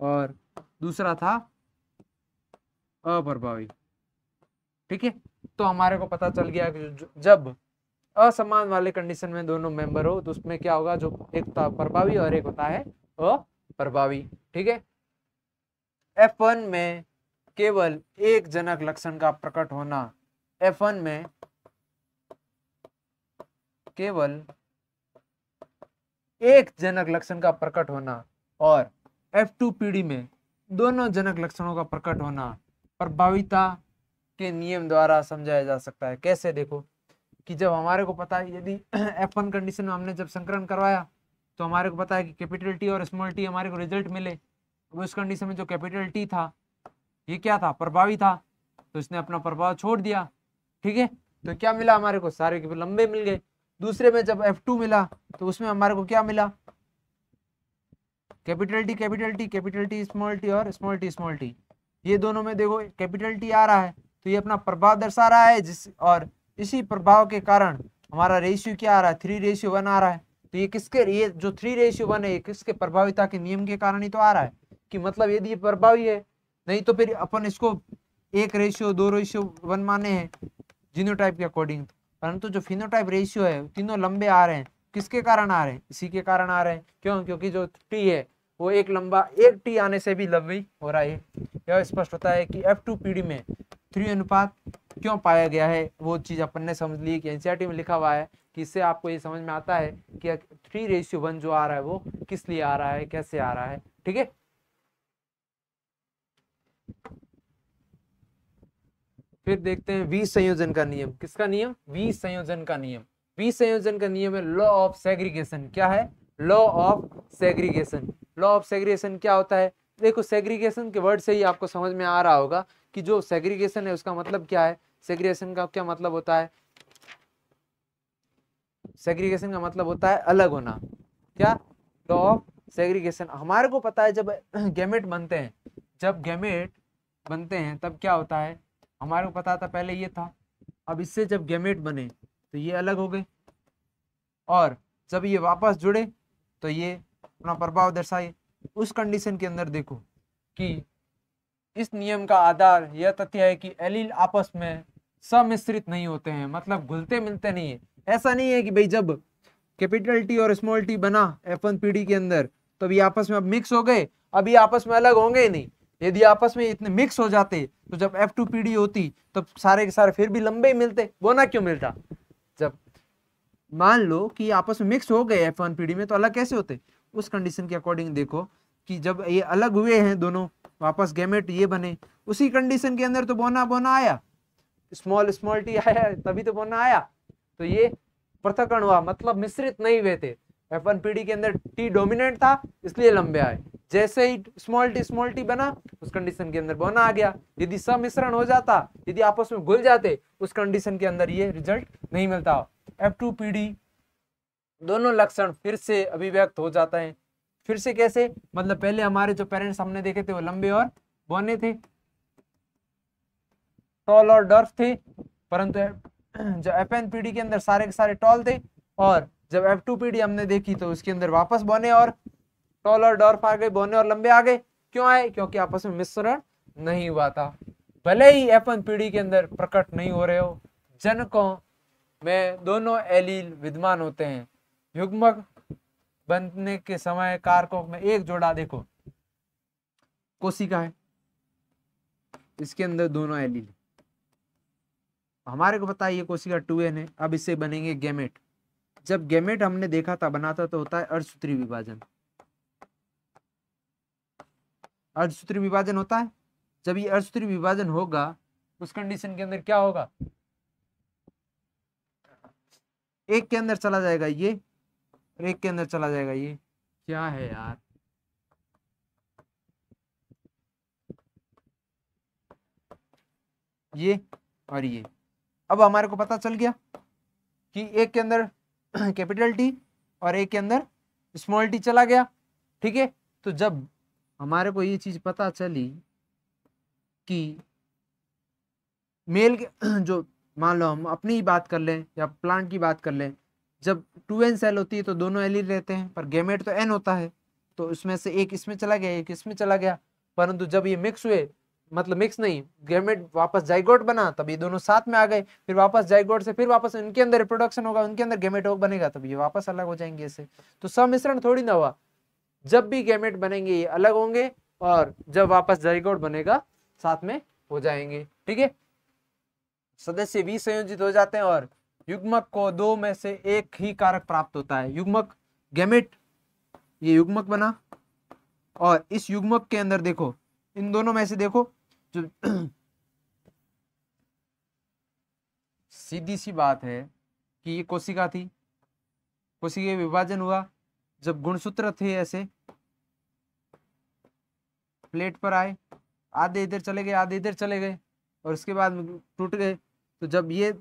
S1: और दूसरा था अप्रभावी। ठीक है। तो हमारे को पता चल गया कि जब असमान वाले कंडीशन में दोनों मेंबर हो तो उसमें क्या होगा, जो एक तो प्रभावी और एक होता है अप्रभावी। ठीक है, F1 में केवल एक जनक लक्षण का प्रकट होना, F1 में केवल एक जनक लक्षण का प्रकट होना और F2 पीढ़ी में दोनों जनक लक्षणों का प्रकट होना प्रभाविता के नियम द्वारा समझाया जा सकता है। कैसे, देखो कि जब हमारे को पता है यदि F1 कंडीशन में हमने जब संकरण करवाया तो हमारे को पता है कि कैपिटल टी और स्मॉल टी हमारे को रिजल्ट मिले। उस कंडीशन में जो कैपिटल टी था ये क्या था, प्रभावी था, तो इसने अपना प्रभाव छोड़ दिया। ठीक है, तो क्या मिला हमारे को, सारे के लंबे मिल गए। दूसरे में जब F2 मिला तो उसमें हमारे को क्या मिला, capital T capital T capital T small T और स्मॉल टी स्मॉल टी। ये दोनों में देखो कैपिटल टी आ रहा है तो ये अपना प्रभाव दर्शा रहा है और इसी प्रभाव के कारण हमारा रेशियो क्या आ रहा है, 3:1 आ रहा है। तो ये किसके, ये जो 3:1 है ये किसके, प्रभाविता के नियम के कारण ही तो आ रहा है। कि मतलब यदि ये प्रभावी है, नहीं तो फिर अपन इसको 1:2:1 माने हैं जीनोटाइप के अकॉर्डिंग, परंतु जो फिनोटाइप रेशियो है तीनों लंबे आ रहे हैं, किसके कारण आ रहे हैं, इसी के कारण आ रहे हैं। क्यों, क्योंकि जो टी है वो एक लंबा, एक टी आने से भी लंबी हो रहा है। यह स्पष्ट होता है कि F2 पीढ़ी में 3 अनुपात क्यों पाया गया है, वो चीज अपन ने समझ ली कि एनसीईआरटी में लिखा हुआ है कि इससे आपको ये समझ में आता है कि 3:1 जो आ रहा है वो किस लिए आ रहा है, कैसे आ रहा है। ठीक है, फिर देखते हैं वी संयोजन का नियम। किसका नियम, वी संयोजन का नियम। वी संयोजन का नियम है लॉ ऑफ सेग्रीगेशन। क्या है, law of segregation. Law of segregation क्या होता है, देखो सेग्रीगेशन के वर्ड से ही आपको समझ में आ रहा होगा कि जो सेग्रीगेशन है उसका मतलब क्या है। सेग्रीगेशन का क्या मतलब होता है, सेग्रीगेशन का मतलब होता है अलग होना। क्या, लॉ ऑफ सेग्रीगेशन। हमारे को पता है जब गैमेट बनते हैं, जब गैमेट बनते हैं तब क्या होता है, हमारे को पता था पहले ये था, अब इससे जब गैमेट बने तो ये अलग हो गए और जब ये वापस जुड़े तो ये अपना प्रभाव दर्शाए। उस कंडीशन के अंदर देखो कि इस नियम का आधार यह तथ्य है कि एलील आपस में सम्मिश्रित नहीं होते हैं, मतलब घुलते मिलते नहीं है। ऐसा नहीं है कि भाई जब कैपिटल टी और स्मॉल टी बना F1 पीढ़ी के अंदर तो ये आपस में अब मिक्स हो गए, अभी आपस में अलग होंगे ही नहीं। यदि आपस में इतने मिक्स हो जाते तो जब F2 पीढ़ी होती तो सारे के सारे फिर भी लंबे ही मिलते, वो ना क्यों मिलता। जब मान लो कि आपस में मिक्स हो गए F1 पीढ़ी में तो अलग कैसे होते, उस कंडीशन के अकॉर्डिंग देखो कि जब ये अलग हुए हैं दोनों वापस गैमेट ये बने, उसी कंडीशन के अंदर तो बोना बोना आया, स्मॉल स्मॉल टी आया, तभी तो बोना आया। तो ये पृथक्करण हुआ, मतलब मिश्रित नहीं हुए थे। F1 पीढ़ी के अंदर टी डोमिनेंट था इसलिए लंबे आए, जैसे ही स्मॉल टी बना उस कंडीशन के अंदर बोना आ गया। यदि सम्मिश्रण हो जाता, यदि आपस में घुल जाते, उस कंडीशन के अंदर ये रिजल्ट नहीं मिलता। F2 पीढ़ी दोनों लक्षण फिर से अभिव्यक्त हो जाता है। फिर से कैसे, मतलब पहले हमारे जो पेरेंट्स हमने देखे थे वो लंबे और बौने थे, टॉल और डर्फ थे, परंतु जो F1 पीढ़ी के अंदर सारे के सारे टॉल थे और जब F2 पीढ़ी हमने देखी तो उसके अंदर वापस बौने और टॉल और डॉर्फ आ गए, बौने और लंबे आ गए। क्यों आए, क्योंकि आपस में मिश्रण नहीं हुआ था। भले ही F1 पीढ़ी के अंदर प्रकट नहीं हो रहे हो, जनकों में दोनों एलील विद्यमान होते हैं। युग्मक बनने के समय कारकों में एक जोड़ा देखो कोशिका है, इसके अंदर दोनों एलील, हमारे को पता है ये कोशिका 2n है। अब इससे बनेंगे गैमेट। जब गैमेट हमने देखा था बनाता तो होता है अर्धसूत्री विभाजन, अर्धसूत्री विभाजन होता है। जब ये अर्धसूत्री विभाजन होगा उस कंडीशन के अंदर क्या होगा, एक के अंदर चला जाएगा ये और एक के अंदर चला जाएगा ये। क्या है यार, ये और ये। अब हमारे को पता चल गया कि एक के अंदर कैपिटल टी और एक के अंदर स्मॉल टी चला गया। ठीक है, तो जब हमारे को ये चीज पता चली कि मेल जो, मान लो हम अपनी ही बात कर लें या प्लांट की बात कर लें, जब 2n सेल होती है तो दोनों एलील रहते हैं, पर गैमेट तो n होता है, तो उसमें से एक इसमें चला गया एक इसमें चला गया। परंतु जब ये मिक्स हुए मतलब मिक्स नहीं, गैमेट वापस जाइगोट बना तब ये दोनों साथ में आ गए, फिर वापस जाइगोट से फिर वापस इनके अंदर रिप्रोडक्शन होगा, उनके अंदर गैमेट बनेगा तब ये वापस अलग हो जाएंगे ऐसे। तो सम्मिश्रण थोड़ी ना हुआ, जब भी गैमेट बनेंगे ये अलग होंगे और जब वापस जाइगोट बनेगा साथ में हो जाएंगे। ठीक है, सदस्य विसंयोजित हो जाते हैं और युग्मक को दो में से एक ही कारक प्राप्त होता है। युग्मक गैमेट, ये युग्मक बना और इस युग्मक के अंदर देखो इन दोनों में से देखो जो सीधी सी बात है कि ये कोशिका थी, कोशिका विभाजन हुआ, जब गुणसूत्र थे ऐसे प्लेट पर आए, आधे इधर चले गए आधे इधर चले गए और उसके बाद टूट गए। तो जब ये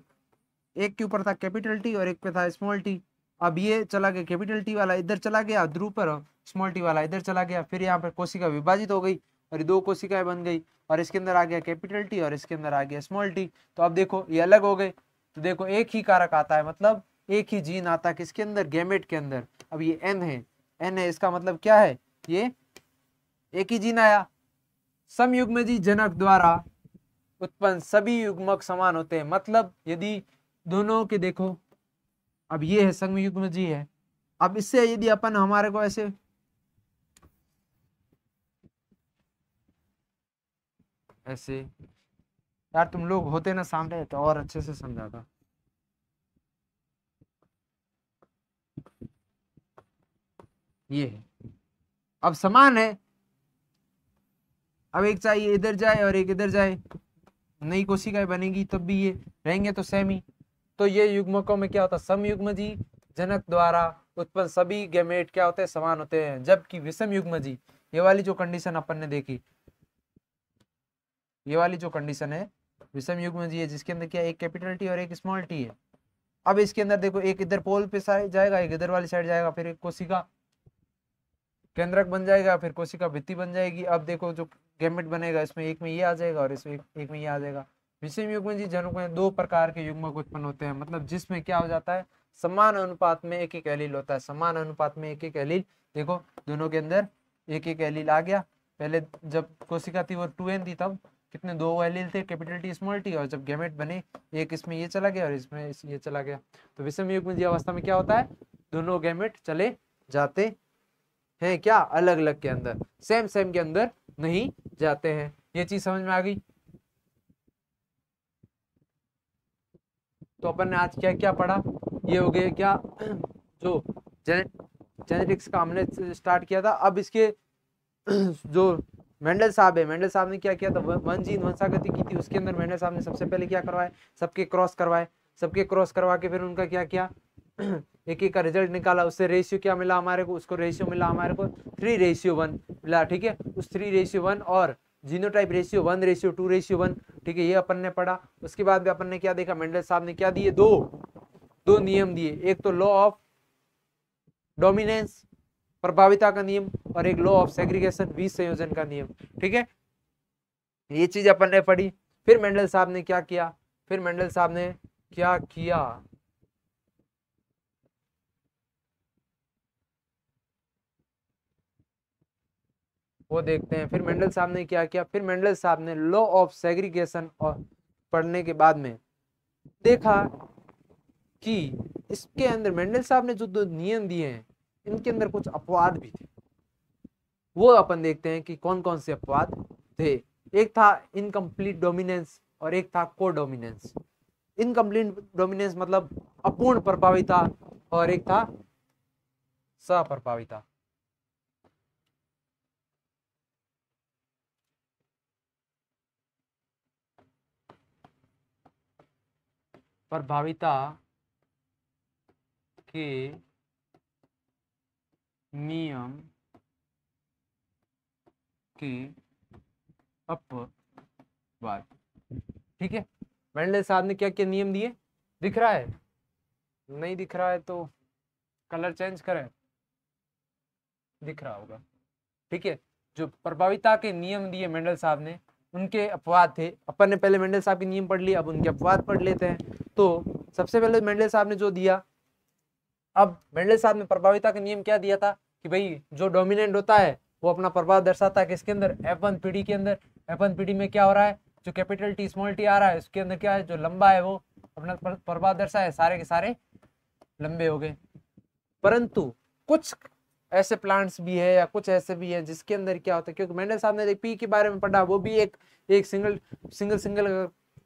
S1: एक के ऊपर था कैपिटल टी और एक पे था स्मॉल टी, अब ये चला गया कैपिटल टी वाला इधर चला गया ध्रुव पर, स्मॉल टी वाला इधर चला गया, फिर यहाँ पर कोशिका विभाजित हो गई और दो कोशिकाएं बन गई और इसके अंदर आ गया कैपिटल टी और इसके अंदर आ गया स्मॉल टी। तो अब देखो ये अलग हो गए, तो देखो एक ही कारक आता है, मतलब एक ही जीन आता है किसके अंदर, गैमेट के अंदर। अब ये एन है, इसका मतलब क्या है, ये एक ही जीन आया। समयुग्मजी जनक द्वारा उत्पन्न सभी युग्मक समान होते हैं, मतलब यदि दोनों के देखो, अब ये है समयुग्मजी है, अब इससे यदि अपन हमारे को ऐसे यार तुम लोग होते ना सामने तो और अच्छे से समझाता। ये है, अब समान है, अब एक चाहिए इधर जाए और एक इधर जाए, नई कोशिकाएं बनेगी तब भी ये रहेंगे तो सेम ही। तो ये युग्मकों में क्या होता है, समयुग्मजी जनक द्वारा उत्पन्न सभी गैमेट क्या होते हैं, समान होते हैं। जबकि विषम युग्मजी, ये वाली जो कंडीशन अपन ने देखी, ये वाली जो कंडीशन है विषम युग्मजी है जिसके अंदर क्या एक कैपिटल टी और एक स्मॉल टी है। अब इसके अंदर देखो एक इधर पोल पे जाएगा, एक इधर वाली साइड जाएगा, फिर एक कोशिका केंद्रक बन जाएगा, फिर कोशिका भित्ति बन जाएगी। अब देखो जो गैमेट बनेगा इसमें एक में ये आ जाएगा और इसमें एक में ये आ जाएगा। विषम युग्मजी जनक में दो प्रकार के युग्मक उत्पन्न होते हैं, मतलब जिसमें क्या हो जाता है, समान अनुपात में एक एक एलील होता है, समान अनुपात में एक एक एलील। देखो दोनों के अंदर एक एक एलील आ गया। पहले जब कोशिका थी वो 2n थी तब कितने दो एलील थे, कैपिटल टी स्मॉल टी, और जब गैमेट बने एक इसमें ये चला गया और इसमें ये चला गया। तो विषम युग्मजी अवस्था में क्या होता है, दोनों गैमेट चले जाते हैं क्या, अलग अलग के अंदर, सेम सेम के अंदर नहीं जाते हैं। ये चीज समझ में आ गई। तो अपन ने आज क्या क्या पढ़ा, ये हो गया क्या जो जेनेटिक्स का हमने स्टार्ट किया था। अब इसके जो मेंडल साहब है, मेंडल साहब ने क्या किया था, वन जीन वंशागति की थी, उसके अंदर मेंडल साहब ने सबसे पहले क्या करवाए, सबके क्रॉस करवाए, सबके क्रॉस करवा के फिर उनका क्या किया एक एक का रिजल्ट निकाला, उससे रेशियो क्या मिला हमारे को, उसको रेशियो मिला हमारे को 3:1 मिला। ठीक है, उस 3:1 और जीनोटाइप रेशियो 1:2:1। ठीक है, ये अपन ने पढ़ा। उसके बाद भी अपन ने क्या देखा, मेंडल साहब ने क्या दिए, दो नियम दिए, एक तो लॉ ऑफ डोमिनेंस प्रभाविता का नियम और एक लॉ ऑफ सेग्रीगेशन विसंयोजन का नियम। ठीक है, ये चीज अपन ने पढ़ी। फिर मेंडल साहब ने क्या किया, फिर मेंडल साहब ने क्या किया, वो देखते हैं। फिर मेंडल साहब ने क्या किया, फिर मेंडल साहब ने लॉ ऑफ सेग्रीगेशन और पढ़ने के बाद में देखा कि इसके अंदर मेंडल साहब ने जो दो नियम दिए हैं इनके अंदर कुछ अपवाद भी थे। वो अपन देखते हैं कि कौन कौन से अपवाद थे। एक था इनकम्प्लीट डोमिनेंस और एक था को डोमिनेंस। इनकम्प्लीट डोमिनेंस मतलब अपूर्ण प्रभाविता और एक था सप्रभाविता। प्रभाविता के नियम के अपवाद। ठीक है, मेंडल साहब ने क्या क्या नियम दिए, दिख रहा है, नहीं दिख रहा है तो कलर चेंज करें, दिख रहा होगा। ठीक है, जो प्रभाविता के नियम दिए मेंडल साहब ने उनके अपवाद थे। अपन ने पहले मेंडल साहब के नियम पढ़ लिए, अब उनके अपवाद पढ़ लेते हैं। तो सबसे पहले मेंडल साहब ने जो दिया, अब मेंडल साहब ने प्रभाविता का नियम क्या दिया था कि भाई जो डोमिनेंट होता है वो अपना प्रभाव दर्शाता है किसके अंदर, F1 पीढ़ी के अंदर। F1PD में क्या हो रहा है, जो कैपिटल टी स्मॉल टी आ रहा है उसके अंदर क्या है, जो लंबा है वो अपना प्रभाव दर्शा है, सारे के सारे लंबे हो गए। परंतु कुछ ऐसे प्लांट्स भी है या कुछ ऐसे भी है जिसके अंदर क्या होता है, क्योंकि मेंडल साहब ने पी के बारे में पढ़ा, वो भी एक सिंगल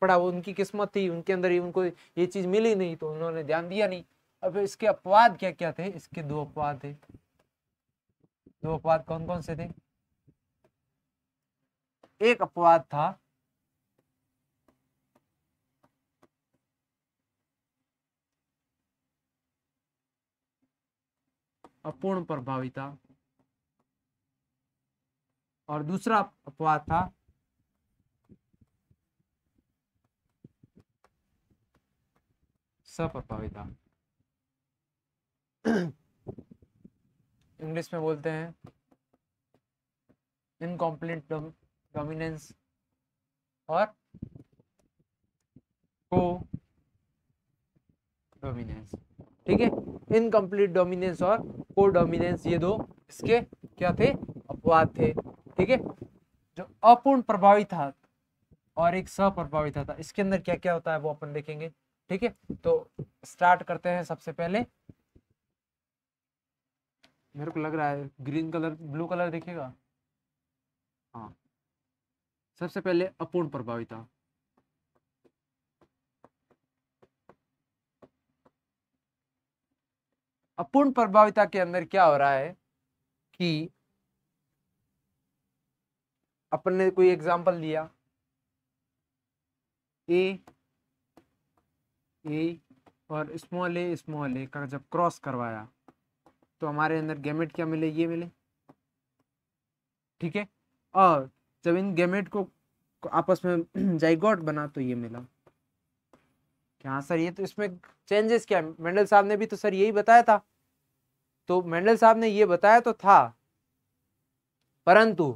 S1: पढ़ा, वो उनकी किस्मत थी, उनके अंदर ही उनको ये चीज मिली नहीं तो उन्होंने ध्यान दिया नहीं। अब इसके अपवाद क्या क्या थे, इसके दो अपवाद थे। दो अपवाद कौन कौन से थे? एक अपवाद था अपूर्ण प्रभाविता और दूसरा अपवाद था सप्रभाविता। इंग्लिश में बोलते हैं इनकम्प्लीट डोमिनेंस और को डोमिनेंस। ठीक है, इनकम्प्लीट डोमिनेंस और को डोमिनेंस, ये दो इसके क्या थे, अपवाद थे। ठीक है, जो अपूर्ण प्रभावित था और एक सप्रभावित था, इसके अंदर क्या क्या होता है वो अपन देखेंगे। ठीक है, तो स्टार्ट करते हैं। सबसे पहले मेरे को लग रहा है ग्रीन कलर ब्लू कलर दिखेगा। हाँ, सबसे पहले अपूर्ण प्रभाविता। अपूर्ण प्रभाविता के अंदर क्या हो रहा है कि अपन ने कोई एग्जांपल लिया, ए और स्मॉल ए का जब क्रॉस करवाया तो हमारे अंदर गैमेट क्या मिले, ये मिले। ठीक है, और जब इन गैमेट को आपस में जाइगोट बना तो ये मिला। क्या सर, ये तो इसमें चेंजेस क्या है, मेंडल साहब ने भी तो सर यही बताया था। तो मेंडल साहब ने ये बताया तो था, परंतु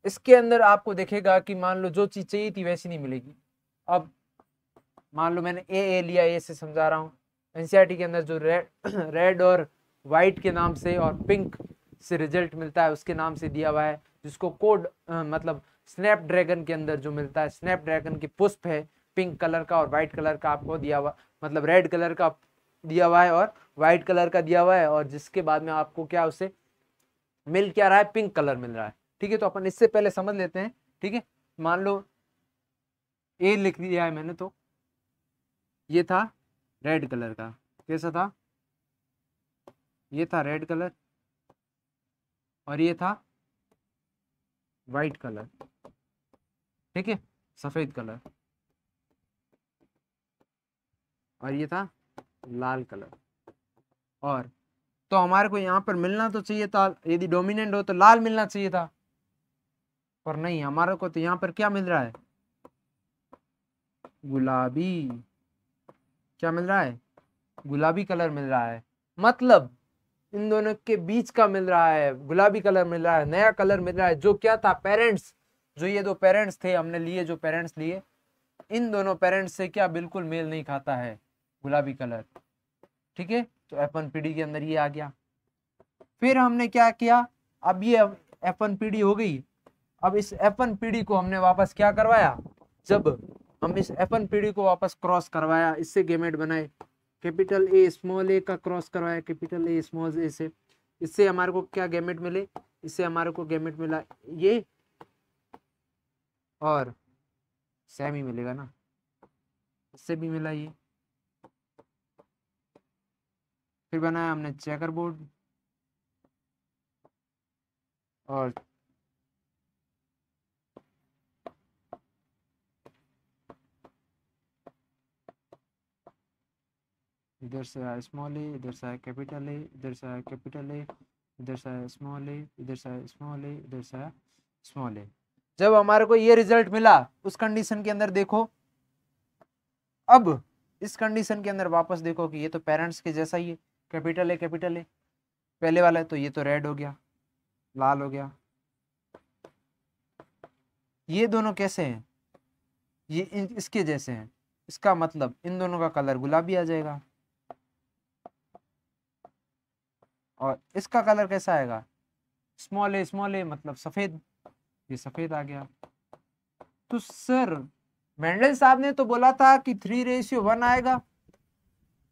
S1: इसके अंदर आपको देखेगा कि मान लो जो चीज चाहिए थी वैसी नहीं मिलेगी। अब मान लो मैंने ए लिया, ए से समझा रहा हूँ। एनसीईआरटी के अंदर जो रेड और वाइट के नाम से और पिंक से रिजल्ट मिलता है उसके नाम से दिया हुआ है, जिसको कोड मतलब स्नैपड्रैगन के अंदर जो मिलता है, स्नैपड्रैगन के पुष्प है पिंक कलर का और व्हाइट कलर का आपको दिया हुआ, मतलब रेड कलर का दिया हुआ है और व्हाइट कलर का दिया हुआ है, और जिसके बाद में आपको क्या उसे मिल क्या रहा है, पिंक कलर मिल रहा है। ठीक है, तो अपन इससे पहले समझ लेते हैं। ठीक है, मान लो ए लिख दिया है मैंने, तो ये था रेड कलर का, कैसा था, ये था रेड कलर और ये था वाइट कलर। ठीक है, सफेद कलर, और ये था लाल कलर। और तो हमारे को यहाँ पर मिलना तो चाहिए था, यदि डोमिनेंट हो तो लाल मिलना चाहिए था, पर नहीं, हमारे को तो यहाँ पर क्या मिल रहा है, गुलाबी। क्या मिल रहा है, गुलाबी कलर मिल रहा है। मतलब इन दोनों के बीच का मिल रहा है, गुलाबी कलर मिल रहा है, नया कलर मिल रहा है, जो क्या था, पेरेंट्स, जो ये दो पेरेंट्स थे हमने लिए, जो पेरेंट्स लिए, इन दोनों पेरेंट्स से क्या बिल्कुल मेल नहीं खाता है गुलाबी कलर। ठीक है, तो F1PD के अंदर ये आ गया। फिर हमने क्या किया, अब ये F1PD हो गई। अब इस F1PD को हमने वापस क्या करवाया, जब हम इस F1PD को वापस क्रॉस करवाया, इससे गैमेट बनाए, कैपिटल ए स्मॉल ए का क्रॉस करवाया कैपिटल ए स्मॉल ए से, इससे हमारे को क्या गैमेट मिले, इससे हमारे को गैमेट मिला ये, और सेम ही मिलेगा ना, इससे भी मिला ये। फिर बनाया हमने चेकर बोर्ड, और इधर से आया स्मॉल ए, इधर से आया कैपिटल ए, इधर से आया कैपिटल ए, इधर से आया स्मॉल ए, इधर से आया स्मॉल ए, इधर से आया स्मॉल ए। जब हमारे को ये रिजल्ट मिला उस कंडीशन के अंदर देखो, अब इस कंडीशन के अंदर वापस देखो कि ये तो पेरेंट्स के जैसा ही है, कैपिटल ए पहले वाला है, तो ये तो रेड हो गया, लाल हो गया। ये दोनों कैसे हैं, ये इसके जैसे हैं, इसका मतलब इन दोनों का कलर गुलाबी आ जाएगा। और इसका कलर कैसा आएगा, स्मॉल ए मतलब सफेद। ये सफेद आ गया। तो सर मेंडल साहब ने तो बोला था कि 3:1 आएगा,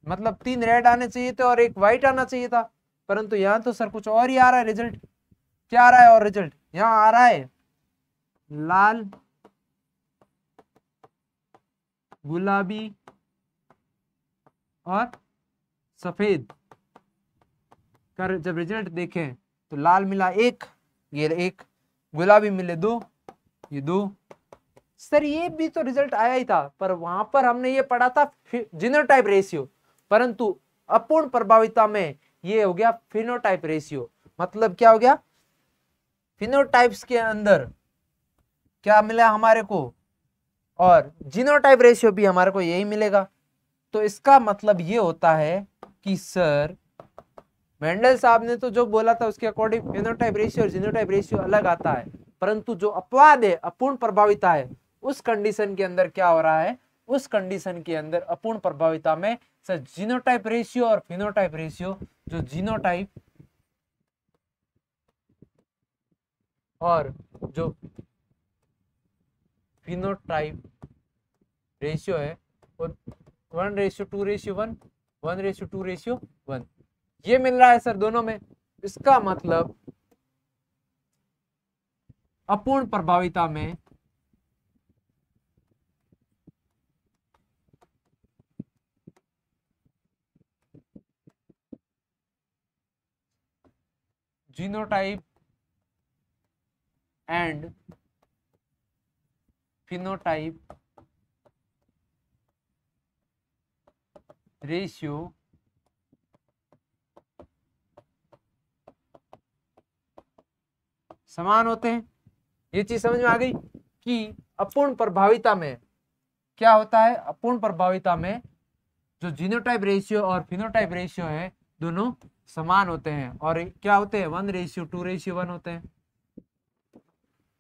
S1: मतलब 3 रेड आने चाहिए थे और 1 व्हाइट आना चाहिए था, परंतु यहाँ तो सर कुछ और ही आ रहा है रिजल्ट। क्या आ रहा है? और रिजल्ट यहाँ आ रहा है लाल, गुलाबी और सफेद का जब रिजल्ट देखें तो लाल मिला 1, ये 1, गुलाबी मिले 2, ये 2। सर ये भी तो रिजल्ट आया ही था, पर वहां पर हमने ये पढ़ा था जीनोटाइप रेशियो, परंतु अपूर्ण प्रभाविता में ये हो गया फिनोटाइप रेशियो। मतलब क्या हो गया? फिनोटाइप्स के अंदर क्या मिला हमारे को, और जीनोटाइप रेशियो भी हमारे को यही मिलेगा। तो इसका मतलब ये होता है कि सर मेंडल साहब ने तो जो बोला था उसके अकॉर्डिंग फिनोटाइप रेशियो और जीनोटाइप रेशियो अलग आता है, परंतु जो अपवाद है, अपूर्ण प्रभाविता है, उस कंडीशन के अंदर क्या हो रहा है? उस कंडीशन के अंदर अपूर्ण प्रभाविता में सर जीनोटाइप रेशियो और फिनोटाइप रेशियो, जो जीनोटाइप और जो फिनोटाइप रेशियो है वो 1:2:1, 1:2:1 ये मिल रहा है सर दोनों में। इसका मतलब अपूर्ण प्रभाविता में जीनोटाइप एंड फिनोटाइप रेशियो समान होते हैं। ये चीज समझ में आ गई कि अपूर्ण प्रभाविता में क्या होता है? अपूर्ण प्रभाविता में जो जीनोटाइप रेशियो और फिनोटाइप रेशियो है दोनों समान होते हैं, और क्या होते हैं? 1:2:1 होते हैं।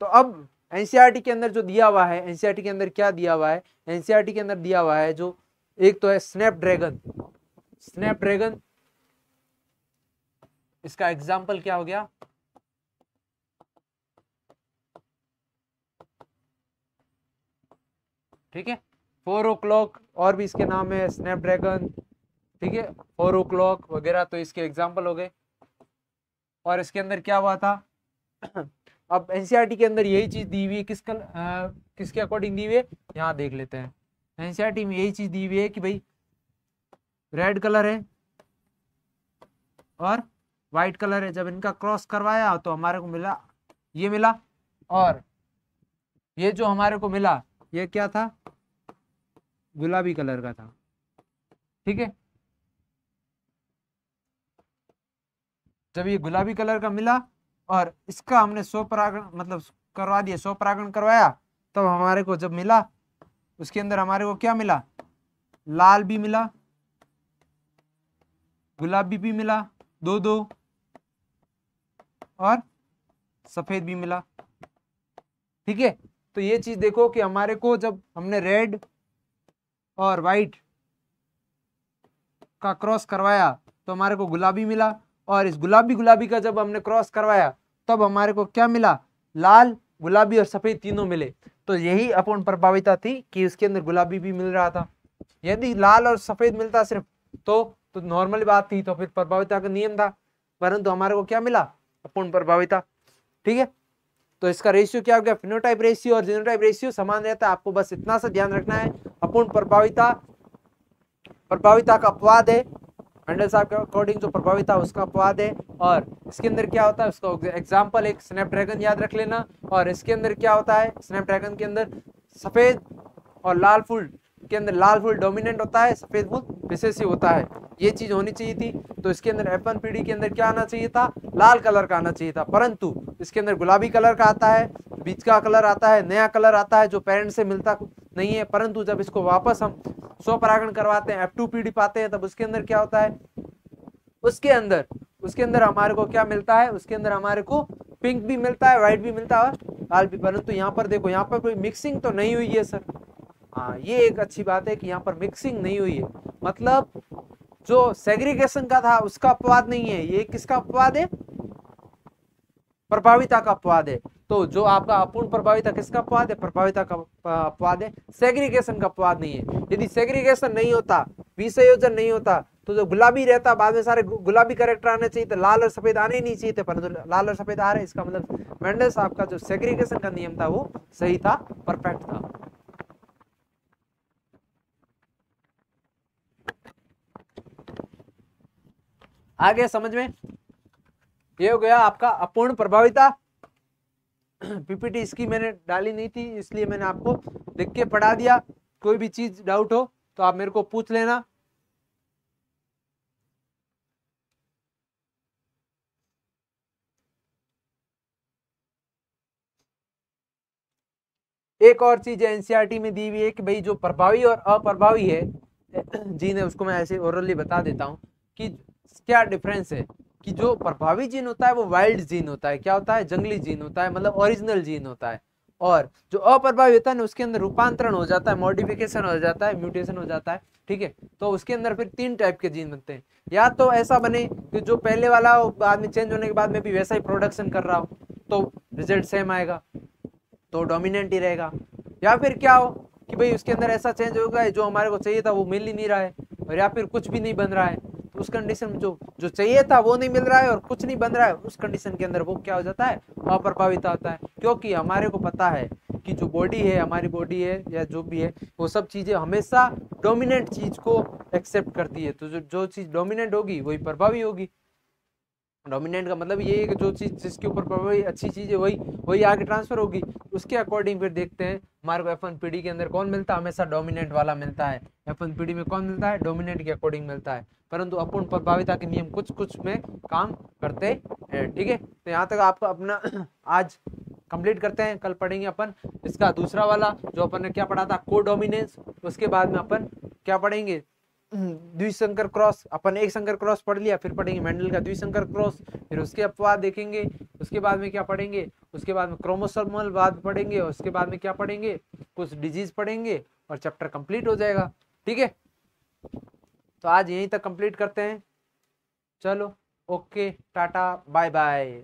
S1: तो अब एनसीईआरटी के अंदर जो दिया हुआ है, एनसीईआरटी के अंदर क्या दिया हुआ है? एनसीईआरटी के अंदर दिया हुआ है जो एक तो है स्नैपड्रैगन। स्नैपड्रैगन इसका एग्जाम्पल क्या हो गया? ठीक है, 4 o'clock और भी इसके नाम है स्नैपड्रैगन, ठीक है, 4 o'clock वगैरह, तो इसके एग्जाम्पल हो गए। और इसके अंदर क्या हुआ था? अब एनसीईआरटी के अंदर यही चीज दी हुई है, किसके अकॉर्डिंग दी हुई है यहाँ देख लेते हैं। एनसीईआरटी में यही चीज दी हुई है कि भाई रेड कलर है और व्हाइट कलर है, जब इनका क्रॉस करवाया तो हमारे को मिला, ये मिला, और ये जो हमारे को मिला ये क्या था? गुलाबी कलर का था। ठीक है, जब ये गुलाबी कलर का मिला और इसका हमने स्वपरागण मतलब करवा दिया, स्वपरागण करवाया, तब हमारे को जब मिला उसके अंदर हमारे को क्या मिला? लाल भी मिला, गुलाबी भी मिला, 2-2, और सफेद भी मिला। ठीक है, तो ये चीज देखो कि हमारे को जब हमने रेड और व्हाइट का क्रॉस करवाया तो हमारे को गुलाबी मिला, और इस गुलाबी का जब हमने क्रॉस करवाया तब हमारे को क्या मिला? लाल, गुलाबी और सफेद तीनों मिले। तो यही अपूर्ण प्रभाविता थी कि उसके अंदर गुलाबी भी मिल रहा था। यदि लाल और सफेद मिलता सिर्फ तो नॉर्मल बात थी, तो फिर प्रभाविता का नियम था, परंतु हमारे को क्या मिला? अपूर्ण प्रभाविता। ठीक है, तो इसका रेशियो क्या हो गया? फिनोटाइप रेशियो और जीनोटाइप रेशियो समान रहता है। आपको बस इतना सा ध्यान रखना है, अपूर्ण प्रभाविता का अपवाद है, मेंडल साहब के अकॉर्डिंग जो प्रभाविता उसका अपवाद है, और इसके अंदर क्या होता है उसका एग्जांपल एक स्नैपड्रैगन याद रख लेना। और इसके अंदर क्या होता है? स्नैपड्रैगन के अंदर सफेद और लाल फूल के अंदर लाल फूल डोमिनेंट होता है, सफेद फूल रिसेसिव होता है। ये चीज होनी चाहिए थी। तो इसके अंदर F1PD के अंदर क्या आना चाहिए था? लाल कलर का आना चाहिए था, परंतु इसके अंदर गुलाबी कलर का आता है, बीच का कलर आता है, नया कलर आता है जो पेरेंट से मिलता नहीं है। परंतु जब इसको वापस हम स्वपरागण करवाते हैं, F2PD पाते हैं, तब उसके अंदर क्या होता है? उसके अंदर हमारे को क्या मिलता है? उसके अंदर हमारे को पिंक भी मिलता है, व्हाइट भी मिलता है, लाल भी। परंतु यहाँ पर देखो, यहाँ पर कोई मिक्सिंग तो नहीं हुई है सर। हाँ, ये एक अच्छी बात है कि यहाँ पर मिक्सिंग नहीं हुई है, मतलब जो सेग्रीगेशन का था उसका अपवाद नहीं है, ये किसका अपवाद है? प्रभाविता का अपवाद है। तो जो आपका अपूर्ण प्रभाविता किसका अपवाद है? प्रभाविता का अपवाद है, सेग्रीगेशन का अपवाद नहीं है। यदि सेग्रीगेशन नहीं होता, विसंयोजन नहीं होता, तो जो गुलाबी रहता, बाद में सारे गुलाबी कैरेक्टर आने चाहिए थे, लाल और सफेद आने ही नहीं चाहिए थे, परंतु लाल और सफेद आ रहे, इसका मतलब मेंडल साहब का जो सेग्रीगेशन का नियम था वो सही था, परफेक्ट था। आगे समझ में? ये हो गया आपका अपूर्ण प्रभाविता। पीपीटी इसकी मैंने डाली नहीं थी, इसलिए मैंने आपको लिख के पढ़ा दिया। कोई भी चीज डाउट हो तो आप मेरे को पूछ लेना। एक और चीज है एनसीईआरटी में दी हुई है कि भाई जो प्रभावी और अप्रभावी है जीन है, उसको मैं ऐसे ओरली बता देता हूँ कि क्या डिफरेंस है। कि जो प्रभावी जीन होता है वो वाइल्ड जीन होता है, क्या होता है? जंगली जीन होता है, मतलब ओरिजिनल जीन होता है। और जो अप्रभावी होता है ना, उसके अंदर रूपांतरण हो जाता है, मॉडिफिकेशन हो जाता है, म्यूटेशन हो जाता है, ठीक है। तो उसके अंदर फिर 3 टाइप के जीन बनते हैं। या तो ऐसा बने कि जो पहले वाला बाद में चेंज होने के बाद में भी वैसा ही प्रोडक्शन कर रहा हो, तो रिजल्ट सेम आएगा, तो डोमिनेंट ही रहेगा। या फिर क्या हो कि भाई उसके अंदर ऐसा चेंज हो गया है, जो हमारे को चाहिए था वो मिल ही नहीं रहा है, और या फिर कुछ भी नहीं बन रहा है, तो उस कंडीशन में जो जो चाहिए था वो नहीं मिल रहा है और कुछ नहीं बन रहा है, उस कंडीशन के अंदर वो क्या हो जाता है? अप्रभावित होता है। क्योंकि हमारे को पता है कि जो बॉडी है, हमारी बॉडी है या जो भी है, वो सब चीजें हमेशा डोमिनेंट चीज को एक्सेप्ट करती है। तो जो चीज डोमिनेंट होगी वही प्रभावी होगी। डोमिनेंट का मतलब ये है कि जो चीज जिसके ऊपर प्रभावी अच्छी चीज है वही वही आगे ट्रांसफर होगी। उसके अकॉर्डिंग फिर देखते हैं हमारे को F1 पीढ़ी के अंदर कौन मिलता है? हमेशा डोमिनेंट वाला मिलता है। F1 पीढ़ी में कौन मिलता है? डोमिनेंट के अकॉर्डिंग मिलता है। परंतु अपूर्ण प्रभाविता के नियम कुछ कुछ में काम करते हैं, ठीक है। तो यहाँ तक आपका अपना आज कंप्लीट करते हैं। कल पढ़ेंगे अपन इसका दूसरा वाला, जो अपन ने क्या पढ़ा था, कोडोमिनेंस। उसके बाद में अपन क्या पढ़ेंगे? द्विसंकर क्रॉस। अपन एक संकर क्रॉस पढ़ लिया, फिर पढ़ेंगे मेंडल का द्विसंकर क्रॉस, फिर उसके अपवाद देखेंगे। उसके बाद में क्या पढ़ेंगे? उसके बाद में क्रोमोसोमल वाद पढ़ेंगे, और उसके बाद में क्या पढ़ेंगे? कुछ डिजीज पढ़ेंगे और चैप्टर कंप्लीट हो जाएगा, ठीक है। तो आज यहीं तक कंप्लीट करते हैं। चलो, ओके, टाटा, बाय बाय।